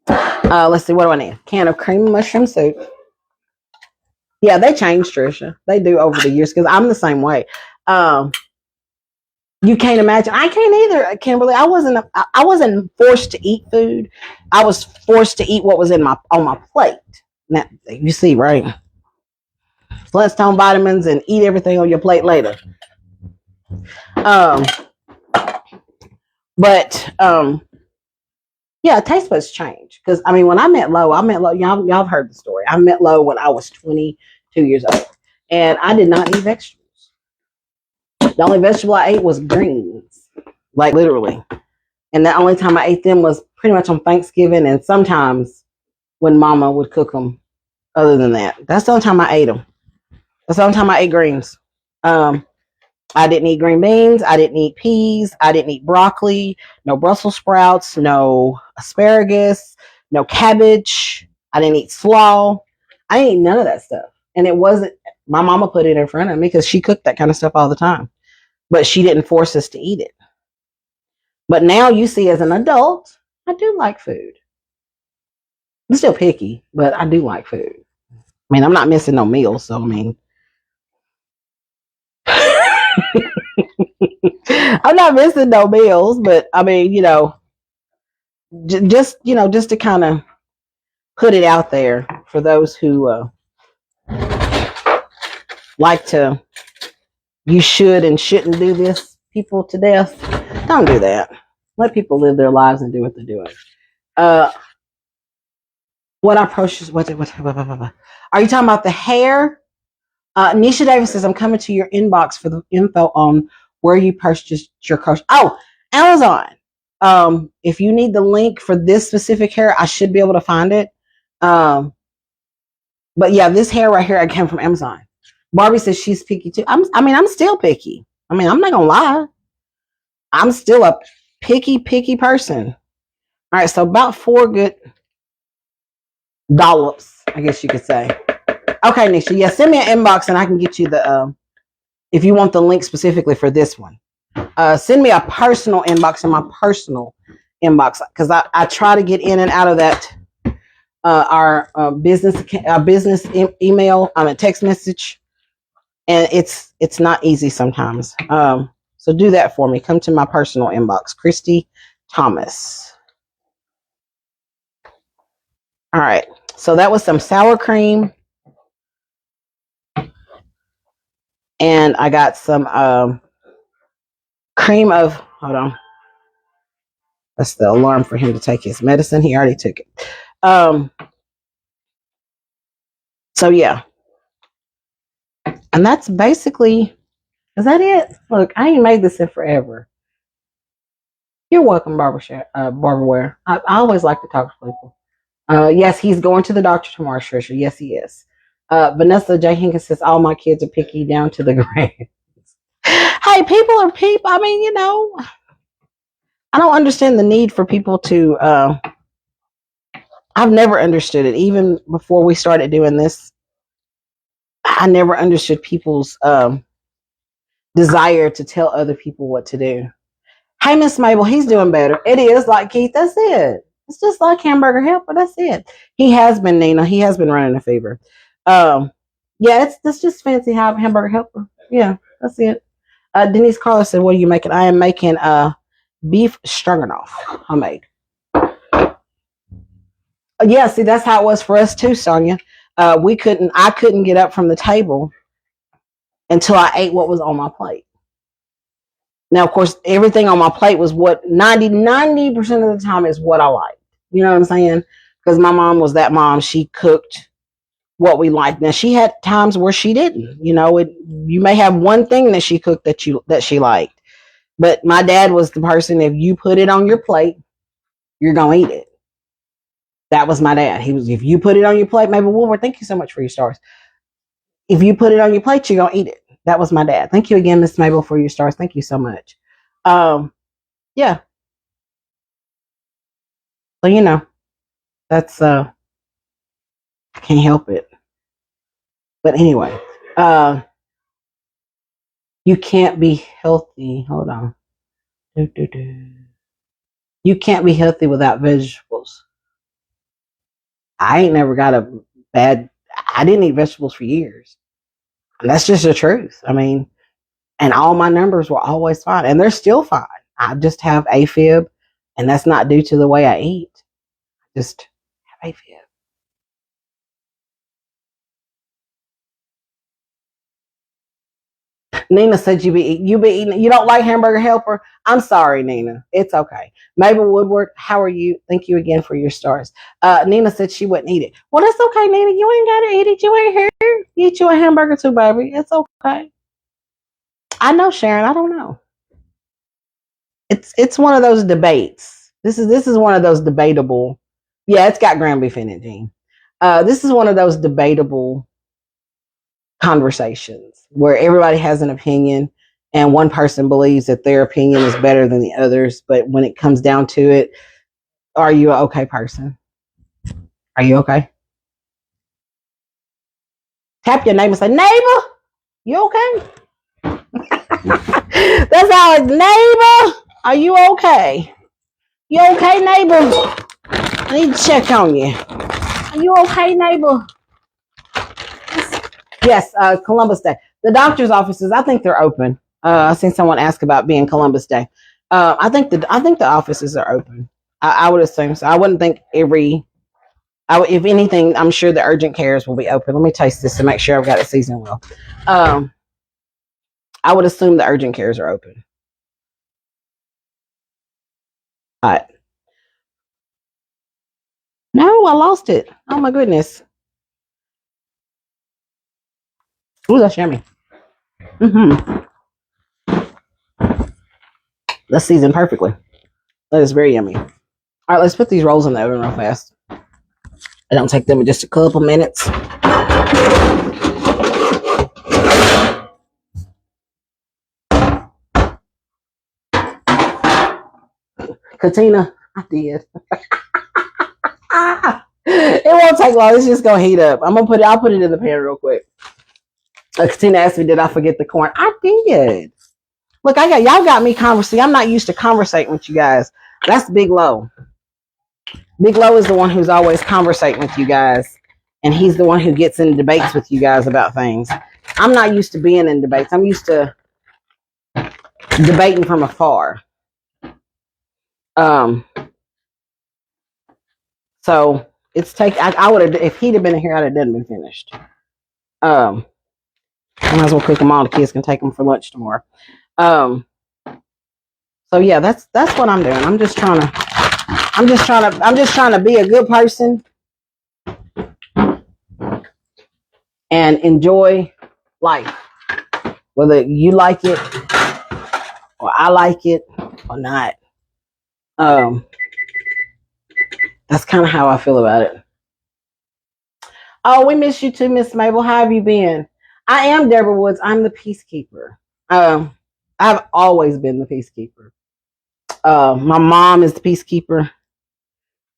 Let's see, what do I need? Can of cream mushroom soup. Yeah, they changed, Trisha. They do over the years because I'm the same way. Um, you can't imagine. I can't either, Kimberly. I wasn't forced to eat food. I was forced to eat what was in my on my plate. Now you see, right? Flintstone vitamins and eat everything on your plate later. Um, but yeah, taste buds change because I mean, when I met Lo. Y'all have heard the story. I met Lo when I was 22 years old, and I did not eat vegetables. The only vegetable I ate was greens, like literally. And the only time I ate them was pretty much on Thanksgiving and sometimes when Mama would cook them. Other than that, that's the only time I ate them. That's the only time I ate greens. Um, I didn't eat green beans. I didn't eat peas. I didn't eat broccoli. No Brussels sprouts. No asparagus. No cabbage. I didn't eat slaw. I didn't eat none of that stuff. And it wasn't, my mama put it in front of me because she cooked that kind of stuff all the time. But she didn't force us to eat it. But now you see, as an adult, I do like food. I'm still picky, but I do like food. I mean, I'm not missing no meals, so I mean, I'm not missing no meals, but I mean, just to kind of put it out there for those who like to, you should and shouldn't do this people to death. Don't do that. Let people live their lives and do what they're doing. Uh, what I purchased? What? Are you talking about the hair? Nisha Davis says, I'm coming to your inbox for the info on where you purchased your coach. Oh, Amazon. If you need the link for this specific hair, I should be able to find it. But yeah, this hair right here, I came from Amazon. Barbie says she's picky too. I'm still picky. I mean, I'm not gonna lie. I'm still a picky person. All right, so about 4 good dollops, I guess you could say. Okay, Nisha, yeah, send me an inbox and I can get you the if you want the link specifically for this one. Send me a personal inbox in my personal inbox because I try to get in and out of that our business email a text message, and it's not easy sometimes. So do that for me. Come to my personal inbox, Christy Thomas. All right, so that was some sour cream, and I got some cream of, hold on, that's the alarm for him to take his medicine. He already took it. So yeah, and that's basically, is that it? Look, I ain't made this in forever. You're welcome, Barbara Ware. I always like to talk to people. Yes, he's going to the doctor tomorrow, Trisha. Yes, he is. Vanessa J. Hinkins says, all my kids are picky down to the grave. Hey, people are people. I mean, I don't understand the need for people to, I've never understood it. Even before we started doing this, I never understood people's desire to tell other people what to do. Hey, Miss Mabel, he's doing better. It is like Keith. That's it. It's just like Hamburger Helper. That's it. He has been, Nina. He has been running a fever. Yeah, that's just fancy Hamburger Helper. Yeah, that's it. Denise Carlos said, "What are you making?" I am making beef stroganoff, homemade. Yeah, see, that's how it was for us too, Sonia. I couldn't get up from the table until I ate what was on my plate. Now, of course, everything on my plate was what 90% of the time is what I like. You know what I'm saying? Because my mom was that mom. She cooked what we liked. Now, she had times where she didn't. You may have one thing that she cooked that she liked. But my dad was the person, if you put it on your plate, you're going to eat it. That was my dad. He was, if you put it on your plate, maybe Woolworth, thank you so much for your stars. If you put it on your plate, you're going to eat it. That was my dad. Thank you again, Miss Mabel, for your stars. Thank you so much. Yeah. So, that's, I can't help it. But anyway, You can't be healthy. Hold on. Do, do, do. You can't be healthy without vegetables. I ain't never got a bad. I didn't eat vegetables for years. And that's just the truth. I mean, and all my numbers were always fine, and they're still fine. I just have AFib, and that's not due to the way I eat. Just have AFib. Nina said you be eating. You don't like hamburger helper. I'm sorry, Nina. It's okay. Mabel Woodward, how are you? Thank you again for your stars. Nina said she wouldn't eat it. Well, that's okay, Nina. You ain't gotta eat it. You ain't here. Eat you a hamburger too, baby. It's okay. I know, Sharon. I don't know. It's one of those debates. This is one of those debatable. Yeah, it's got ground beef in it, Gene. This is one of those debatable conversations where everybody has an opinion and one person believes that their opinion is better than the others. But when it comes down to it, are you an okay person? Are you okay? Tap your neighbor and say, neighbor, you okay? That's how it's, neighbor, are you okay? You okay, neighbor? I need to check on you. Are you okay, neighbor? Yes, Columbus Day. The doctor's offices, I think they're open. I seen someone ask about being Columbus Day. I think the offices are open. I would assume so. I wouldn't think if anything, I'm sure the urgent cares will be open. Let me taste this to make sure I've got it seasoned well. I would assume the urgent cares are open. All right. No, I lost it. Oh my goodness. Ooh, that's yummy. Mm-hmm. That's seasoned perfectly. That is very yummy. All right, let's put these rolls in the oven real fast. It don't take them just a couple minutes. Katina, I did. It won't take long. It's just gonna heat up. I'll put it in the pan real quick. Katina asked me, did I forget the corn? I did. Look, y'all got me conversing. I'm not used to conversating with you guys. That's Big Low. Big Low is the one who's always conversating with you guys, and he's the one who gets in debates with you guys about things. I'm not used to being in debates. I'm used to debating from afar. So it's I would have, if he'd have been here, I'd have done been finished. I might as well cook them all. The kids can take them for lunch tomorrow. So yeah, that's what I'm doing. I'm just trying to be a good person and enjoy life, whether you like it or I like it or not. That's kind of how I feel about it. Oh, we miss you too, Miss Mabel. How have you been? I am Deborah Woods. I'm the peacekeeper. I've always been the peacekeeper. My mom is the peacekeeper.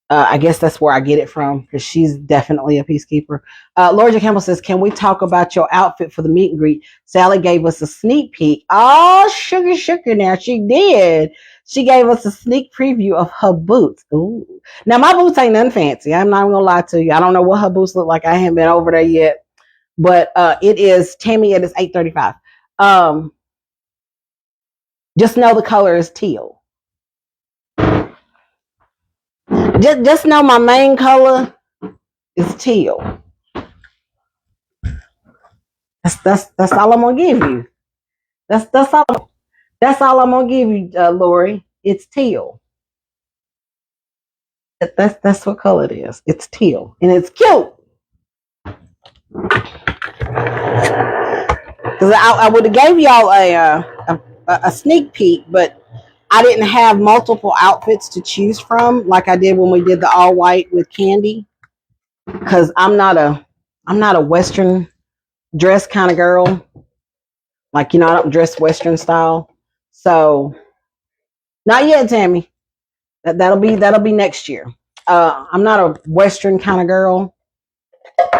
I guess that's where I get it from because she's definitely a peacekeeper. Lord Campbell says, can we talk about your outfit for the meet and greet? Sally gave us a sneak peek. Oh, sugar now. She did. She gave us a sneak preview of her boots. Ooh. Now, my boots ain't nothing fancy. I'm not going to lie to you. I don't know what her boots look like. I haven't been over there yet. But it is, Tammy, it is 8:35. Just know the color is teal. Just know my main color is teal. That's all I'm gonna give you. That's all I'm gonna give you, Lori. It's teal. That's what color it is. It's teal and it's cute. Because I would have gave y'all a sneak peek, but I didn't have multiple outfits to choose from like I did when we did the all white with Candy. Because I'm not a Western dress kind of girl. Like, I don't dress Western style. So not yet, Tammy. That'll be next year. I'm not a Western kind of girl.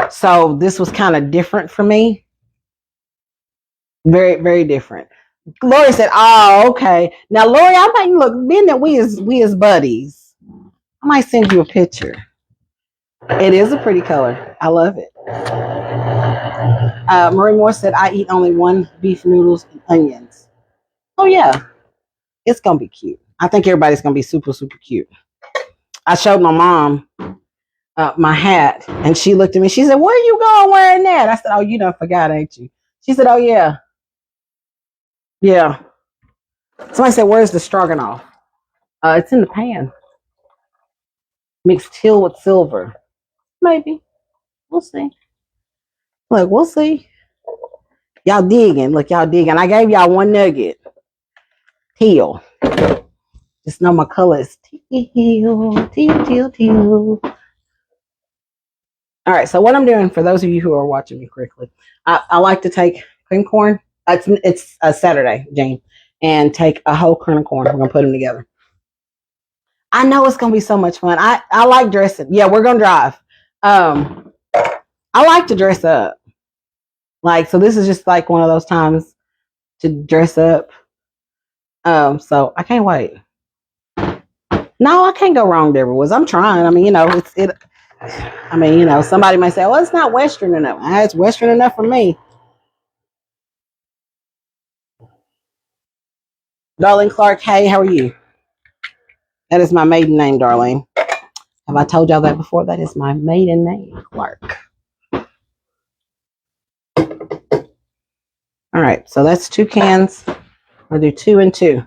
So this was kind of different for me. Very, very different. Lori said, "Oh, okay." Now, Lori, I might look. Being that we as buddies, I might send you a picture. It is a pretty color. I love it. Marie Moore said, "I eat only one beef noodles and onions." Oh yeah, it's gonna be cute. I think everybody's gonna be super, super cute. I showed my mom my hat, and she looked at me. She said, "Where are you going wearing that?" I said, "Oh, you done forgot, ain't you?" She said, "Oh yeah, yeah." Somebody said, "Where's the stroganoff?" It's in the pan. Mixed teal with silver. Maybe. We'll see. Look, we'll see. Y'all digging. Look, y'all digging. I gave y'all one nugget. Teal. Just know my color is teal, teal, teal, teal. All right. So what I'm doing, for those of you who are watching me correctly, I like to take cream corn. It's a Saturday, Jane, and take a whole kernel of corn. We're gonna put them together. I know it's gonna be so much fun. I like dressing. Yeah, we're gonna drive. I like to dress up. Like, so this is just like one of those times to dress up. So I can't wait. No, I can't go wrong, Deborah Woods. I'm trying. I mean, it's it. I mean, somebody might say, "Well, it's not Western enough." It's Western enough for me. Darlene Clark, hey, how are you? That is my maiden name, Darlene. Have I told y'all that before? That is my maiden name, Clark. All right, so that's 2 cans. I'll do 2 and 2.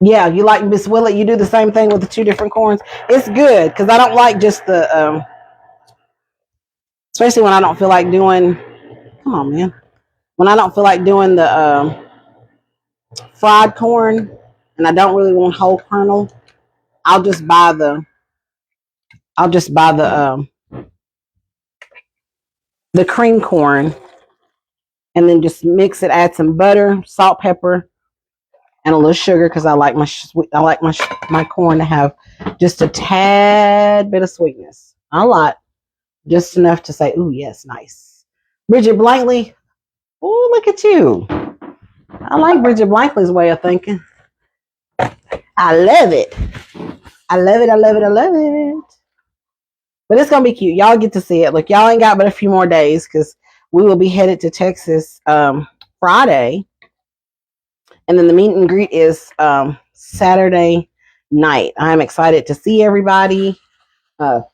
Yeah, you like Miss Willett? You do the same thing with the 2 different corns. It's good because I don't like just the, especially when I don't feel like doing. Come on, man. When I don't feel like doing the fried corn, and I don't really want whole kernel, I'll just buy the. I'll just buy the cream corn, and then just mix it. Add some butter, salt, pepper, and a little sugar because I like my sweet. I like my corn to have just a tad bit of sweetness. A lot, just enough to say, "Ooh, yes, nice." Bridget Blankley. Oh, look at you. I like Bridget Blankley's way of thinking. I love it. I love it. I love it. I love it. But it's gonna be cute. Y'all get to see it. Look, y'all ain't got but a few more days because we will be headed to Texas Friday, and then the meet and greet is Saturday night. I'm excited to see everybody. I'm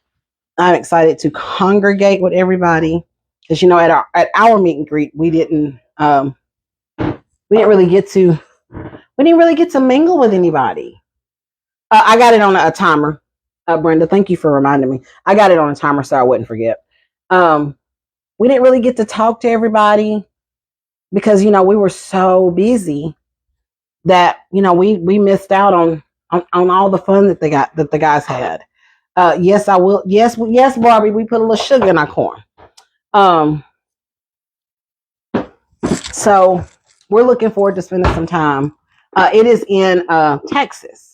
excited to congregate with everybody because at our meet and greet we didn't really get to mingle with anybody. I got it on a timer. Brenda, thank you for reminding me. I got it on a timer so I wouldn't forget. We didn't really get to talk to everybody because we were so busy that we missed out on all the fun that the guys had. Yes, I will. Yes, yes, Barbie. We put a little sugar in our corn. So we're looking forward to spending some time. It is in Texas.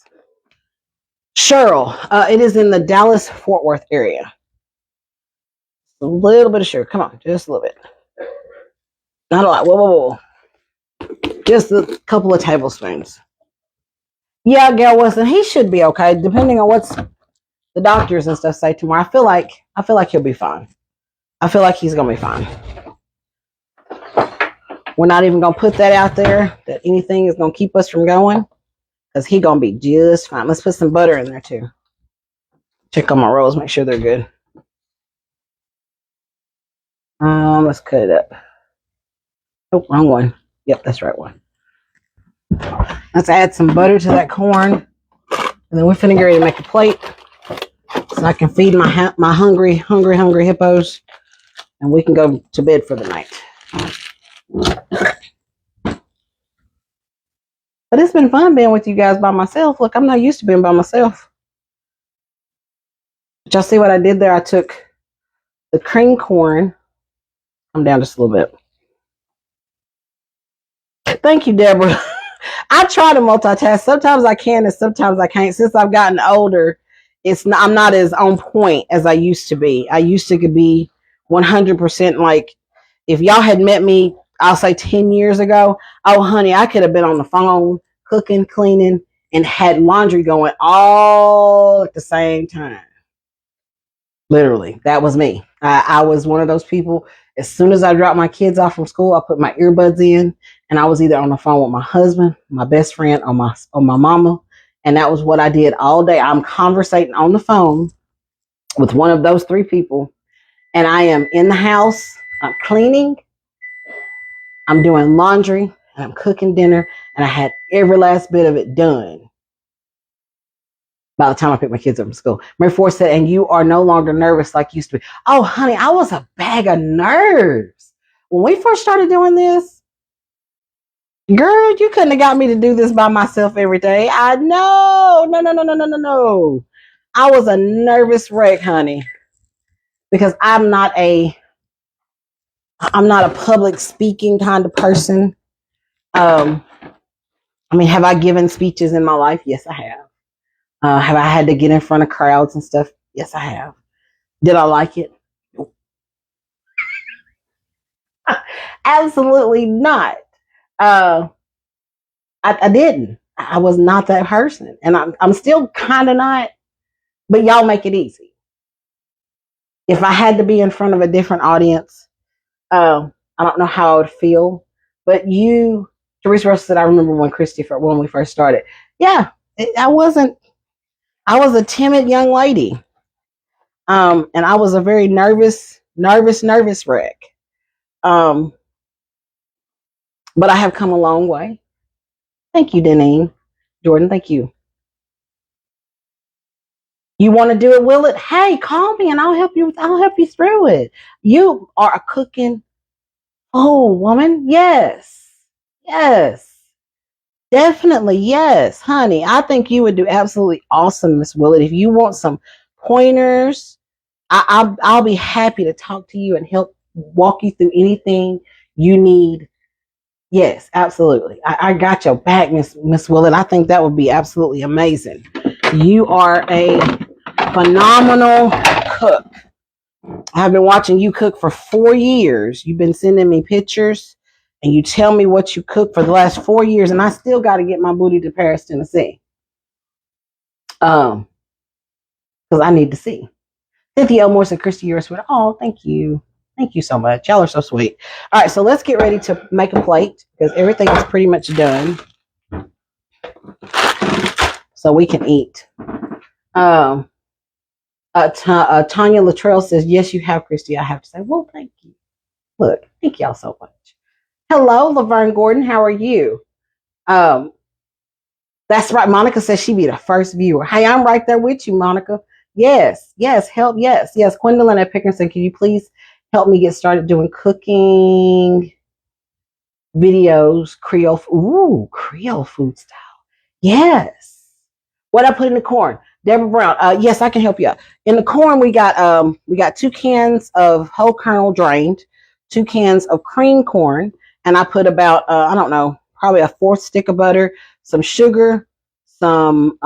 Cheryl, it is in the Dallas Fort Worth area. A little bit of sugar. Come on, just a little bit. Not a lot. Whoa, whoa, whoa. Just a couple of tablespoons. Yeah, Gail Wilson, he should be okay, depending on what's the doctors and stuff say tomorrow. I feel like he'll be fine. I feel like he's gonna be fine. We're not even gonna put that out there that anything is gonna keep us from going, because he's gonna be just fine. Let's put some butter in there too. Check on my rolls, make sure they're good. Let's cut it up. Oh, wrong one. Yep, that's the right one. Let's add some butter to that corn, and then we're finna get ready to make a plate so I can feed my hungry hippos, and we can go to bed for the night. But it's been fun being with you guys by myself. Look, I'm not used to being by myself. But y'all see what I did there? I took the cream corn. I'm down just a little bit. Thank you, Deborah. I try to multitask. Sometimes I can and sometimes I can't. Since I've gotten older, I'm not as on point as I used to be. I used to be 100% like If y'all had met me, I'll say 10 years ago, oh, honey, I could have been on the phone cooking, cleaning, and had laundry going all at the same time. Literally, that was me. I was one of those people. As soon as I dropped my kids off from school, I put my earbuds in, and I was either on the phone with my husband, my best friend, or my mama, and that was what I did all day. I'm conversating on the phone with one of those three people, and I am in the house. I'm cleaning, I'm doing laundry, and I'm cooking dinner, and I had every last bit of it done by the time I picked my kids up from school. Mary Ford said, and you are no longer nervous like you used to be. Oh, honey, I was a bag of nerves. When we first started doing this, girl, you couldn't have got me to do this by myself every day. I know. No. I was a nervous wreck, honey, because I'm not a public speaking kind of person. I mean, have I given speeches in my life? Yes, I have. Have I had to get in front of crowds and stuff? Yes, I have. Did I like it? Absolutely not. Uh, I didn't. I was not that person, and I'm still kind of not. But y'all make it easy. If I had to be in front of a different audience, I don't know how I would feel. But Teresa Russell said, I remember when we first started. Yeah, I wasn't. I was a timid young lady, and I was a very nervous wreck. Um, but I have come a long way. Thank you, Deneen. Jordan, thank you. You want to do it, will it? Hey, call me and I'll help you through it. You are a cooking woman. Yes. Yes. Definitely. Yes, honey. I think you would do absolutely awesome, Miss Willett. If you want some pointers, I'll be happy to talk to you and help walk you through anything you need. Yes, absolutely. I got your back, Miss Willett. I think that would be absolutely amazing. You are a phenomenal cook. I've been watching you cook for 4 years. You've been sending me pictures and you tell me what you cook for the last 4 years, and I still got to get my booty to Paris, Tennessee. Because I need to see. Cynthia Elmore said, Christy, you're sweet. Oh, thank you. Thank you so much. Y'all are so sweet. All right, so let's get ready to make a plate because everything is pretty much done. So we can eat. Tanya Latrell says, yes, you have, Christy. I have to say, well, thank you. Look, thank y'all so much. Hello, Laverne Gordon. How are you? That's right. Monica says she be the first viewer. Hey, I'm right there with you, Monica. Yes, help. Yes. Gwendolyn at Pickerson, can you please help me get started doing cooking videos, Creole food style. Yes. What I put in the corn? Deborah Brown. Yes, I can help you out. In the corn, we got 2 cans of whole kernel drained, 2 cans of cream corn, and I put about I don't know, probably a 4th stick of butter, some sugar, some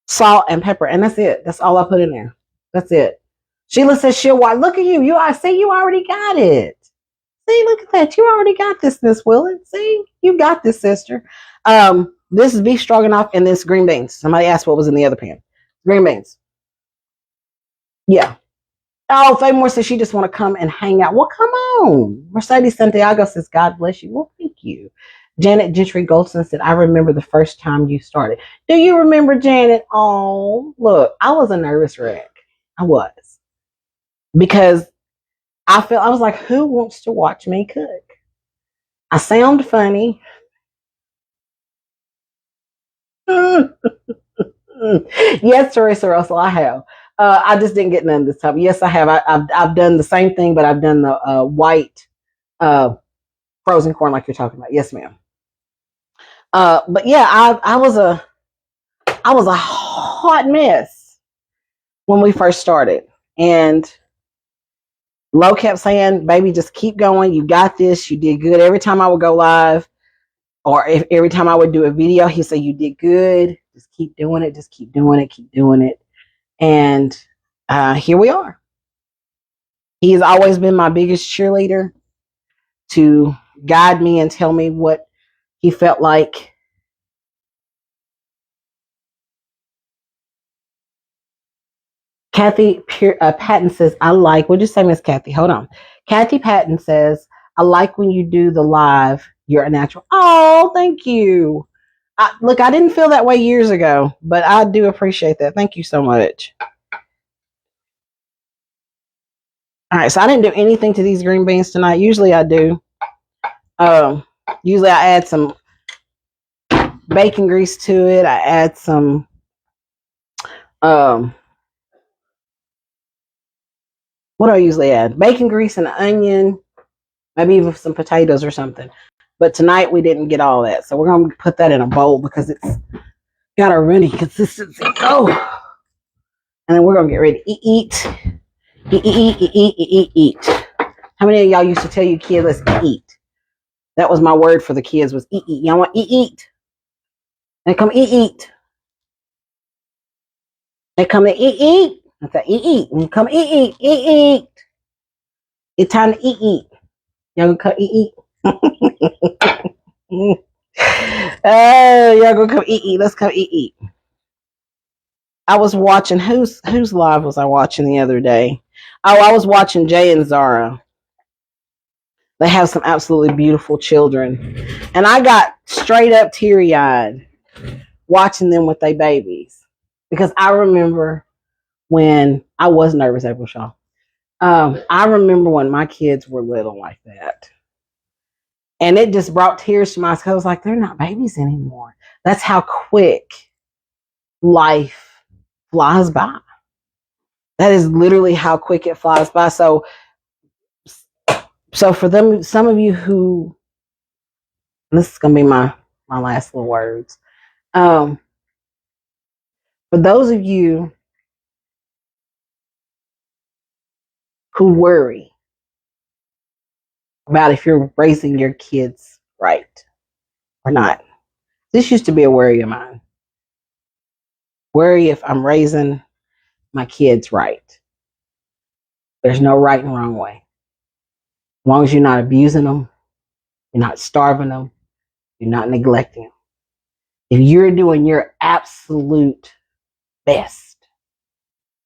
salt and pepper, and that's it. That's all I put in there. That's it. Sheila says she'll watch. Look at you. I see you already got it. See, look at that. You already got this, Miss Willett. See, you got this, sister. This is beef stroganoff and this green beans. Somebody asked what was in the other pan. Green beans. Yeah. Oh, Faye Moore says she just want to come and hang out. Well, come on. Mercedes Santiago says, God bless you. Well, thank you. Janet Gentry Goldson said, I remember the first time you started. Do you remember, Janet? Oh, look, I was a nervous wreck. I was. Because I was like, who wants to watch me cook? I sound funny. Yes, Teresa Russell, I have. I just didn't get none this time. Yes, I have. I've done the same thing, but I've done the white frozen corn like you're talking about. Yes, ma'am. But yeah, I was a hot mess when we first started, and Lo kept saying, "Baby, just keep going. You got this. You did good." Every time I would go live, or every time I would do a video, he'd say, "You did good. Just keep doing it. Just keep doing it. Keep doing it." And here we are. He has always been my biggest cheerleader to guide me and tell me what he felt like. Kathy Patton says, I like, what'd you say, Miss Kathy? Hold on. Kathy Patton says, I like when you do the live. You're a natural. Oh, thank you. Look, I didn't feel that way years ago, but I do appreciate that. Thank you so much. All right, so I didn't do anything to these green beans tonight. Usually I do. Um, Usually I add some bacon grease to it. I add some what do I usually add? Bacon grease and onion, maybe even some potatoes or something. But tonight we didn't get all that. So we're gonna put that in a bowl because it's got a runny consistency. Oh, and then we're gonna get ready to eat. Eat. How many of y'all used to tell your kids, let's eat? That was my word for the kids was eat. Y'all want eat. And come eat. They come to eat. I said eat. And come eat. It's time to eat. Y'all gonna come eat. Y'all gonna come eat. Let's come eat. I was watching whose live was I watching the other day? Oh, I was watching Jay and Zara. They have some absolutely beautiful children. And I got straight up teary-eyed watching them with their babies. Because I remember when I was nervous, April Shaw. I remember when my kids were little like that. And it just brought tears to my eyes. I was like, they're not babies anymore. That's how quick life flies by. That is literally how quick it flies by. So for them, some of you who, this is gonna be my last little words. For those of you who worry about if you're raising your kids right or not, this used to be a worry of mine. Worry if I'm raising my kids right. There's no right and wrong way. As long as you're not abusing them, you're not starving them, you're not neglecting them. If you're doing your absolute best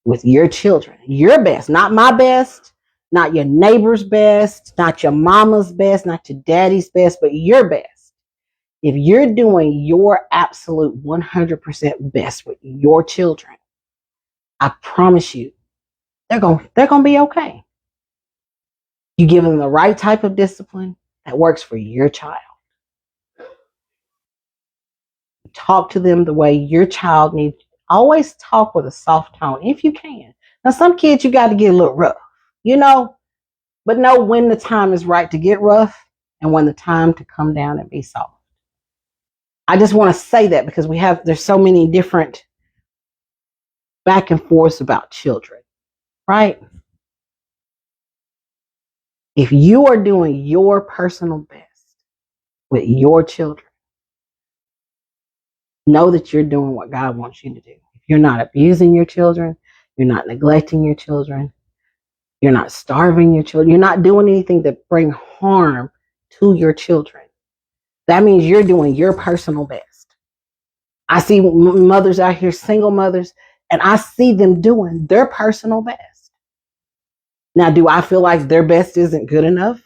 with your children, your best, not my best, not your neighbor's best, not your mama's best, not your daddy's best, but your best. If you're doing your absolute 100% best with your children, I promise you, they're going to be okay. You give them the right type of discipline that works for your child. Talk to them the way your child needs. Always talk with a soft tone if you can. Now, some kids you got to get a little rough, but know when the time is right to get rough and when the time to come down and be soft. I just want to say that because there's so many different back and forths about children, right? If you are doing your personal best with your children, know that you're doing what God wants you to do. If you're not abusing your children, you're not neglecting your children, you're not starving your children, you're not doing anything to bring harm to your children, that means you're doing your personal best. I see mothers out here, single mothers, and I see them doing their personal best. Now, do I feel like their best isn't good enough?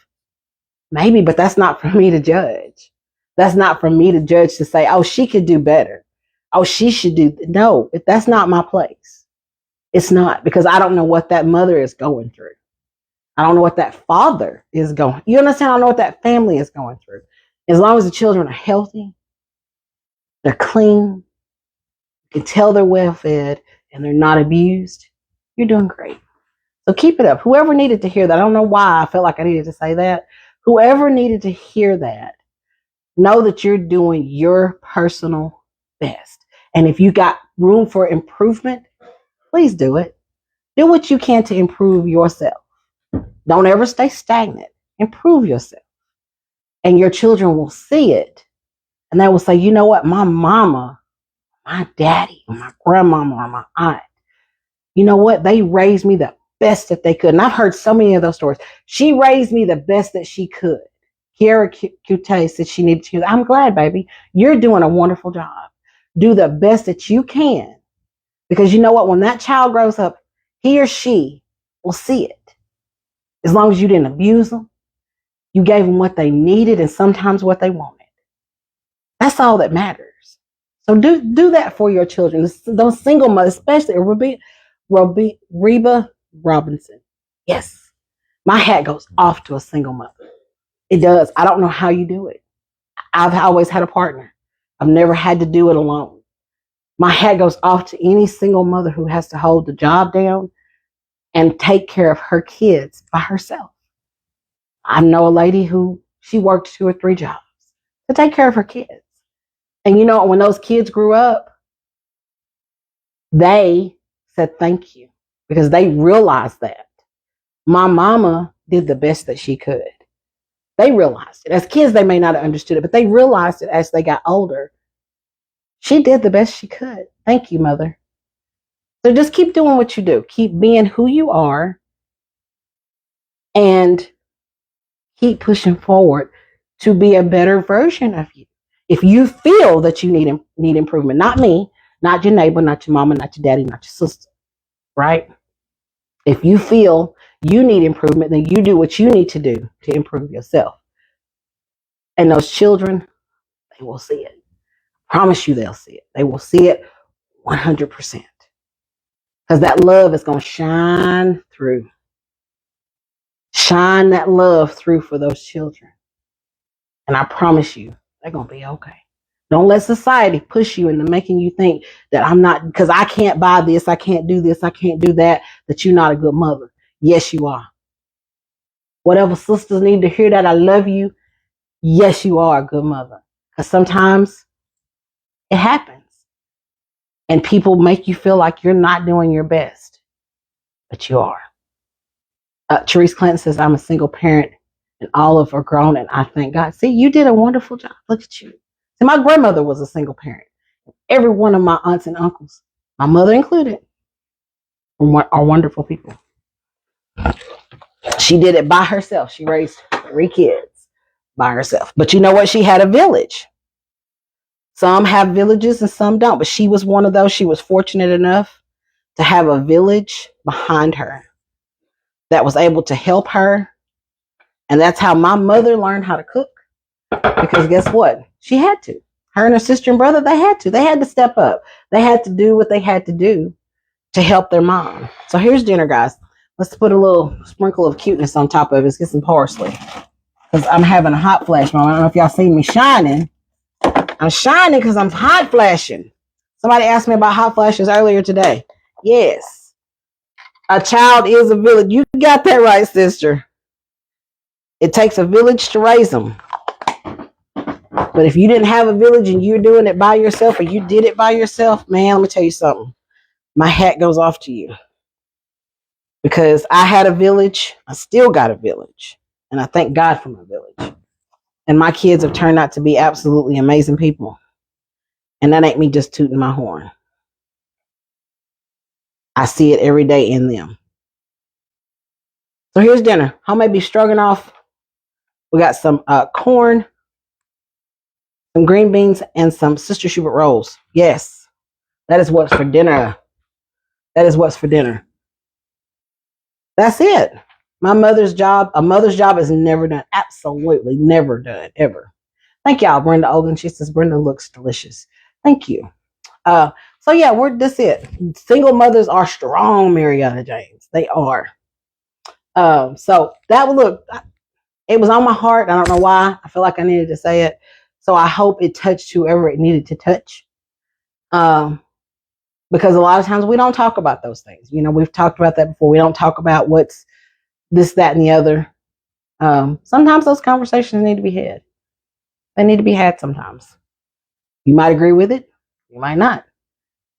Maybe, but that's not for me to judge. That's not for me to judge to say, oh, she could do better. Oh, she should do. No, that's not my place. It's not, because I don't know what that mother is going through. I don't know what that father is going. You understand? I don't know what that family is going through. As long as the children are healthy, they're clean, you can tell they're well fed, and they're not abused, you're doing great. So keep it up. Whoever needed to hear that, I don't know why I felt like I needed to say that. Whoever needed to hear that, know that you're doing your personal best. And if you got room for improvement, please do it. Do what you can to improve yourself. Don't ever stay stagnant. Improve yourself. And your children will see it. And they will say, you know what? My mama, my daddy, or my grandmama, or my aunt, you know what? They raised me the best that they could. And I've heard so many of those stories. She raised me the best that she could. Kiara Cute said she needed to. I'm glad, baby. You're doing a wonderful job. Do the best that you can. Because you know what? When that child grows up, he or she will see it. As long as you didn't abuse them, you gave them what they needed and sometimes what they wanted. That's all that matters. So do that for your children. Those single mothers, especially Reba Robinson. Yes, my hat goes off to a single mother. It does. I don't know how you do it. I've always had a partner. I've never had to do it alone. My hat goes off to any single mother who has to hold the job down and take care of her kids by herself. I know a lady who she worked 2 or 3 jobs to take care of her kids. And you know, when those kids grew up, they said thank you because they realized that my mama did the best that she could. They realized it. As kids, they may not have understood it, but they realized it as they got older. She did the best she could. Thank you, mother. So just keep doing what you do. Keep being who you are and keep pushing forward to be a better version of you. If you feel that you need improvement, not me, not your neighbor, not your mama, not your daddy, not your sister, right? If you feel you need improvement, then you do what you need to do to improve yourself. And those children, they will see it. I promise you they'll see it. They will see it 100%. Because that love is going to shine through. Shine that love through for those children. And I promise you, they're going to be okay. Don't let society push you into making you think that I'm not, because I can't buy this, I can't do this, I can't do that you're not a good mother. Yes, you are. Whatever sisters need to hear that I love you, yes, you are a good mother. Because sometimes it happens. And people make you feel like you're not doing your best. But you are. Therese Clinton says, I'm a single parent and all of are grown and I thank God. See, you did a wonderful job. Look at you. See, my grandmother was a single parent. Every one of my aunts and uncles, my mother included, are wonderful people. She did it by herself. She raised 3 kids by herself. But you know what? She had a village. Some have villages and some don't. But she was one of those. She was fortunate enough to have a village behind her that was able to help her. And that's how my mother learned how to cook. Because guess what? She had to. Her and her sister and brother, they had to. They had to step up. They had to do what they had to do to help their mom. So here's dinner, guys. Let's put a little sprinkle of cuteness on top of it. Let's get some parsley. Because I'm having a hot flash moment. I don't know if y'all seen me shining. I'm shining because I'm hot flashing. Somebody asked me about hot flashes earlier today. Yes. A child is a village. You got that right, sister. It takes a village to raise them. But if you didn't have a village and you're doing it by yourself or you did it by yourself, man, let me tell you something. My hat goes off to you. Because I had a village. I still got a village. And I thank God for my village. And my kids have turned out to be absolutely amazing people. And that ain't me just tooting my horn. I see it every day in them. So here's dinner. Homemade beef stroganoff. We got some corn, some green beans, and some Sister Schubert rolls. Yes, that is what's for dinner. That is what's for dinner. That's it. A mother's job is never done. Absolutely never done, ever. Thank y'all, Brenda Ogan. She says, Brenda looks delicious. Thank you. So yeah, that's it. Single mothers are strong, Marietta James. They are. So that would look, it was on my heart. I don't know why. I feel like I needed to say it. So I hope it touched whoever it needed to touch. Because a lot of times we don't talk about those things. You know, we've talked about that before. We don't talk about what's this, that, and the other. Sometimes those conversations need to be had. They need to be had sometimes. You might agree with it. You might not.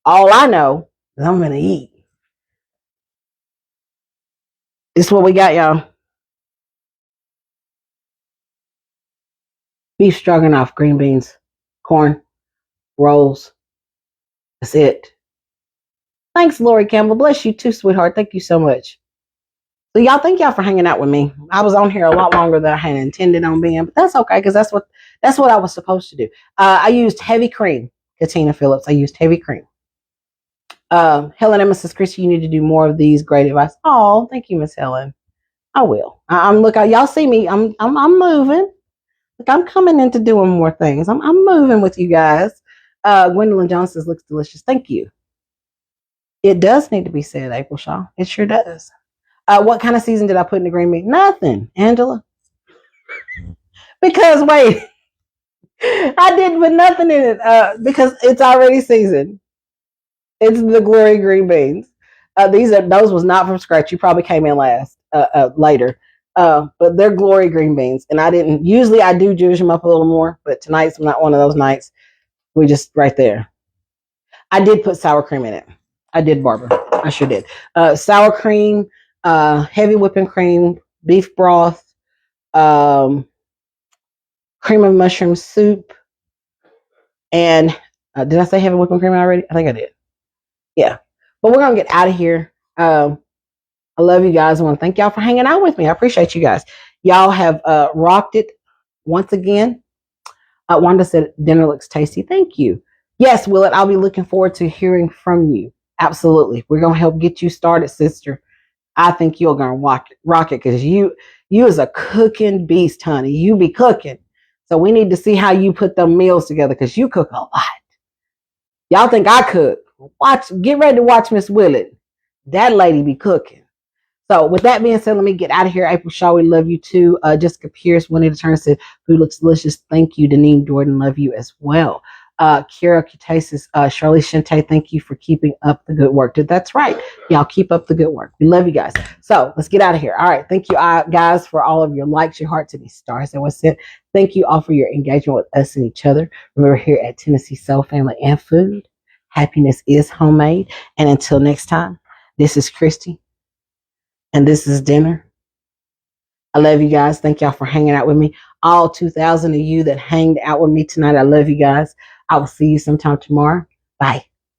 All I know is I'm going to eat. This is what we got, y'all. Beef stroganoff, green beans, corn, rolls. That's it. Thanks, Lori Campbell. Bless you too, sweetheart. Thank you so much. So y'all, thank y'all for hanging out with me. I was on here a lot longer than I had intended on being, but that's okay because that's what I was supposed to do. I used heavy cream, Katina Phillips. I used heavy cream. Helen and Mrs. Christie, you need to do more of these. Great advice. Oh, thank you, Miss Helen. I will. I'm look. Y'all see me. I'm moving. Look, I'm coming into doing more things. I'm moving with you guys. Gwendolyn Jones says looks delicious. Thank you. It does need to be said, April Shaw. It sure does. What kind of season did I put in the green bean? Nothing, Angela. Because wait, I didn't put nothing in it because it's already seasoned. It's the glory green beans. Those was not from scratch. You probably came in later. But they're glory green beans, and I didn't. Usually, I do juice them up a little more, but tonight's not one of those nights. We just right there. I did put sour cream in it. I did, Barbara. I sure did. Sour cream, heavy whipping cream, beef broth, cream of mushroom soup, and did I say heavy whipping cream already? I think I did. Yeah. But we're gonna get out of here. I love you guys. I want to thank y'all for hanging out with me. I appreciate you guys. Y'all have rocked it once again. Wanda said dinner looks tasty. Thank you. Yes, Willett, I'll be looking forward to hearing from you. Absolutely. We're gonna help get you started, sister. I think you're gonna rock it because you is a cooking beast, honey. You be cooking. So we need to see how you put them meals together because you cook a lot. Y'all think I cook. Get ready to watch Miss Willett. That lady be cooking. So with that being said, let me get out of here. April Shaw, we love you too. Jessica Pierce, Winnie the Turner said, food looks delicious. Thank you. Deneen Jordan, love you as well. Kira Kutasis, Shirley Shinte, thank you for keeping up the good work. That's right. Y'all keep up the good work. We love you guys. So let's get out of here. All right. Thank you guys for all of your likes, your hearts, and these stars that was sent. Thank you all for your engagement with us and each other. Remember here at Tennessee Soul Family and Food, happiness is homemade. And until next time, this is Christy. And this is dinner. I love you guys. Thank y'all for hanging out with me. All 2,000 of you that hanged out with me tonight, I love you guys. I will see you sometime tomorrow. Bye.